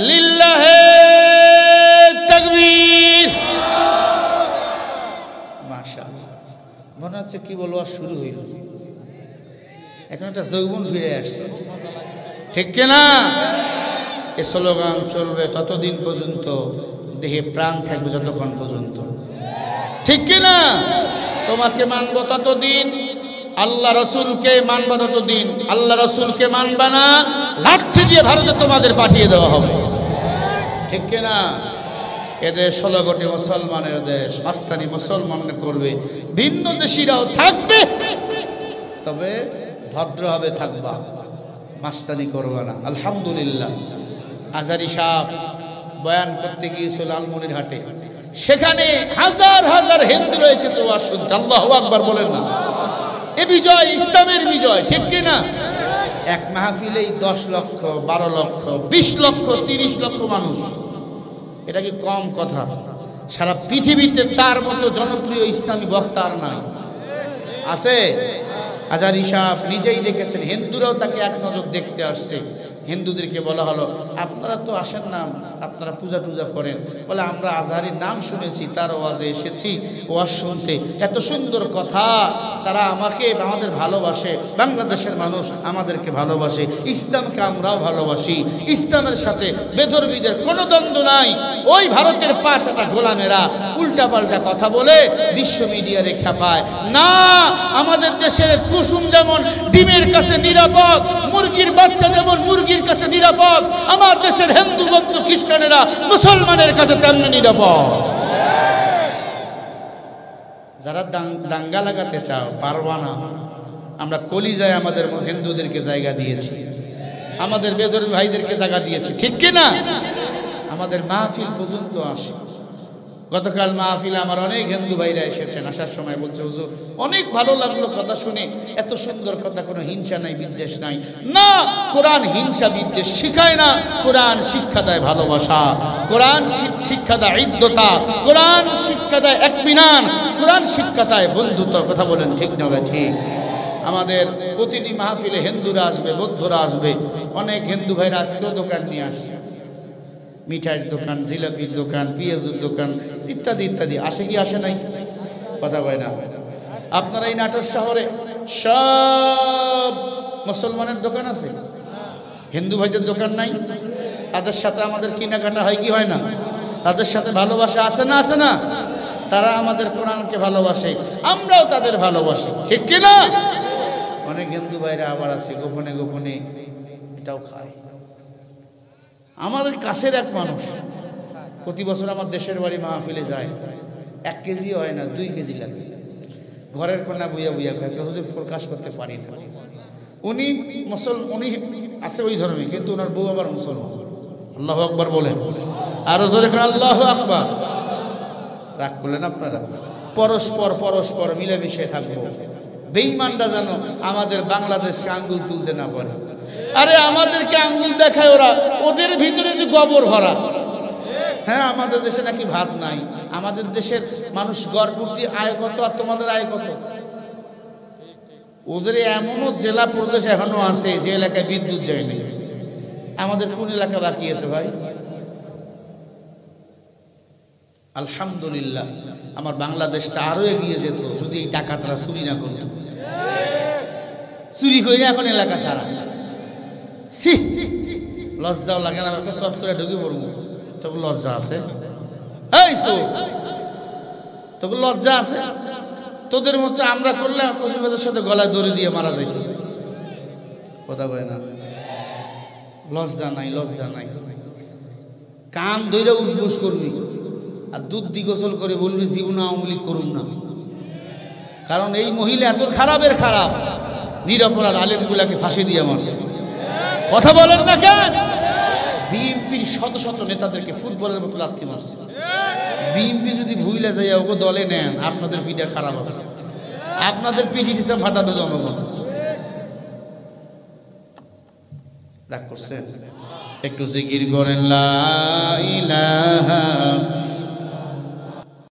লিল্লাহে তাকবীর। মাশাআল্লাহ। মনে হচ্ছে কি বলবো, শুরু হইল, এখন একটা যৌবন ফিরে আসছে। ঠিক কিনা? এ স্লোগান চলবে ততদিন পর্যন্ত, দেহে প্রাণ থাকবে যতক্ষণ পর্যন্ত। ঠিক কিনা? তোমাকে মানব ততদিন, আল্লাহ রসুলকে মানবা ততদিন। আল্লাহ রসুলকে মানবা না, লাঠি দিয়ে ভারতে তোমাদের পাঠিয়ে দেওয়া হবে। ঠিক কিনা? এদেশ 16 কোটি মুসলমানের দেশ, মাস্তানি মুসলমান করবে, ভিন্ন দেশিরাও থাকবে, তবে ভদ্রভাবে থাকবা, মাস্তানি করবা না। আলহামদুলিল্লাহ। আজারি সাহেব বয়ান করতে গিয়েছিল লালমনিরহাটে, সেখানে হাজার হাজার হিন্দুরা এসেছে ওয়াজ শুনতে। আল্লাহু আকবার বলেন না? এ বিজয় ইসলামের বিজয়। ঠিক কিনা? এক মাহফিলেই 10 লক্ষ, 12 লক্ষ, 20 লক্ষ, 30 লক্ষ মানুষ, এটা কি কম কথা? সারা পৃথিবীতে তার মতো জনপ্রিয় ইসলামী বক্তা আর নাই। আছে? আজারি সাহেব নিজেই দেখেছেন, হিন্দুরাও তাকে এক নজর দেখতে আসছে। হিন্দুদেরকে বলা হলো, আপনারা তো আসেন না, আপনারা পূজা টুজা করেন। বলে, আমরা আজহারির নাম শুনেছি, তার ওয়াজে এসেছি ওয়াজ শুনতে, এত সুন্দর কথা। তারা আমাকে, আমাদের ভালোবাসে, বাংলাদেশের মানুষ আমাদেরকে ভালোবাসে, ইসলামকে আমরাও ভালোবাসি। ইসলামের সাথে বেধর্মীদের কোনো দ্বন্দ্ব নাই। ওই ভারতের 5টা গোলামেরা উল্টাপাল্টা কথা বলে বিশ্ব মিডিয়া দেখা পায় না। আমাদের দেশের কুসুম যেমন ডিমের কাছে নিরাপদ, মুরগির বাচ্চা যেমন মুরগির কাছে নিরাপদ, আমার দেশের হিন্দু বৌদ্ধ খ্রিস্টানেরা মুসলমানের কাছে তেমনি নিরাপদ। যারা দাঙ্গা লাগাতে চাও, পারবা না। আমরা কলিজায় আমাদের হিন্দুদেরকে জায়গা দিয়েছি, আমাদের বেদরী ভাইদেরকে জায়গা দিয়েছি। ঠিক কিনা? আমাদের মাহফিল পর্যন্ত আসে। গতকাল মাহফিলে আমার অনেক হিন্দু ভাইরা এসেছেন, আসার সময় বলছে হুজুর অনেক ভালো লাগলো কথা শুনে, এত সুন্দর কথা, কোনো হিংসা নাই বিদ্বেষ নাই। না, কোরআন হিংসা বিদ্বেষ শিখায় না, কোরআন শিক্ষা দেয় ভালোবাসা, কোরআন শিক্ষা দেয় ইদ্যতা, কোরআন শিক্ষা দেয় একমিনান, কোরআন শিক্ষা দেয় বন্ধুত্ব। কথা বলেন ঠিক না ভাই? ঠিক। আমাদের প্রতিটি মাহফিলে হিন্দুরা আসবে, বৌদ্ধরা আসবে, অনেক হিন্দু ভাইরা আজকেও দোকান নিয়ে আসছে, মিঠাইয়ের দোকান, জিলাপির দোকান, পেঁয়াজের দোকান ইত্যাদি ইত্যাদি। আসে কি আসে নাই? কথা বলে না। আপনারা এই নাটোর শহরে সব মুসলমানের দোকান আছে, হিন্দু ভাইদের দোকান নাই? তাদের সাথে আমাদের কেনাকাটা হয় কি হয় না? তাদের সাথে ভালোবাসা আছে না আছে না? তারা আমাদের কোরআনকে ভালোবাসে, আমরাও তাদের ভালোবাসি, ঠিক কিনা? অনেক হিন্দু ভাইরা আবার আছে গোপনে গোপনে এটাও খায়। আমাদের কাছের এক মানুষ প্রতি বছর আমার দেশের বাড়ি মাহফিলে যায়, 1 কেজি হয় না 2 কেজি লাগে, ঘরের কোনা বুইয়া বুইয়া খায়, হুজুর প্রকাশ করতে পারি না। উনি উনি আছে ওই ধর্মে, কিন্তু ওনার বউ আবার মুসলমান। আল্লাহু আকবার বলেন, আরো জোরে করে আল্লাহু আকবার। রাগ করলেন আপনারা? পরস্পর মিলেমিশে থাকবো। বেঈমানরা যেন আমাদের বাংলাদেশে আঙ্গুল তুলতে না পারে। আরে আমাদেরকে আঙ্গুল দেখায় ওরা, ওদের ভিতরে যে গোবর ভরা। হ্যাঁ, আমাদের দেশে নাকি ভাত নাই, আমাদের দেশের মানুষ গড় প্রতি আয় কত আর তোমাদের আয় কত? ওদের এমনও জেলা প্রদেশ এখনো আছে যে এলাকায় বিদ্যুৎ যায়নি। আমাদের কোন এলাকা বাকি আছে ভাই? আলহামদুলিল্লাহ, আমার বাংলাদেশটা আরো এগিয়ে যেত যদি এই টাকা তারা চুরি না করত। চুরি করে এখন এলাকা ছাড়া, লজ্জাও লাগে না? একটা শর্ট করে ঢুকে পড়বো, তখন লজ্জা আছে? তখন লজ্জা আছে? তোদের মতো আমরা করলে কচুবাদের সাথে গলায় দড়ি দিয়ে মারা যাইত। কথা বলে না? লজ্জা নাই, লজ্জা নাই। কান ধরে উদ্বোস করবি আর দুধ দি গোসল করে বলবি জীবন আওয়ামী লীগ করুন না। কারণ এই মহিলা এত খারাপের খারাপ, নিরপরাধ আলেমগুলাকে ফাঁসি দিয়ে মারছে। কথা বলেন না কেন? বিএনপির শত শত নেতাদেরকে ফুটবলের মতো লাথি মারছে। বিএনপি যদি ভুলে যায় ওকে দলে নেন, আপনাদের পিঠা খারাপ আছে, আপনাদের পিঠি হিসাব ফাটাবে জনগণ। রাগ করছেন? একটু জিকির করেন লা ইলাহা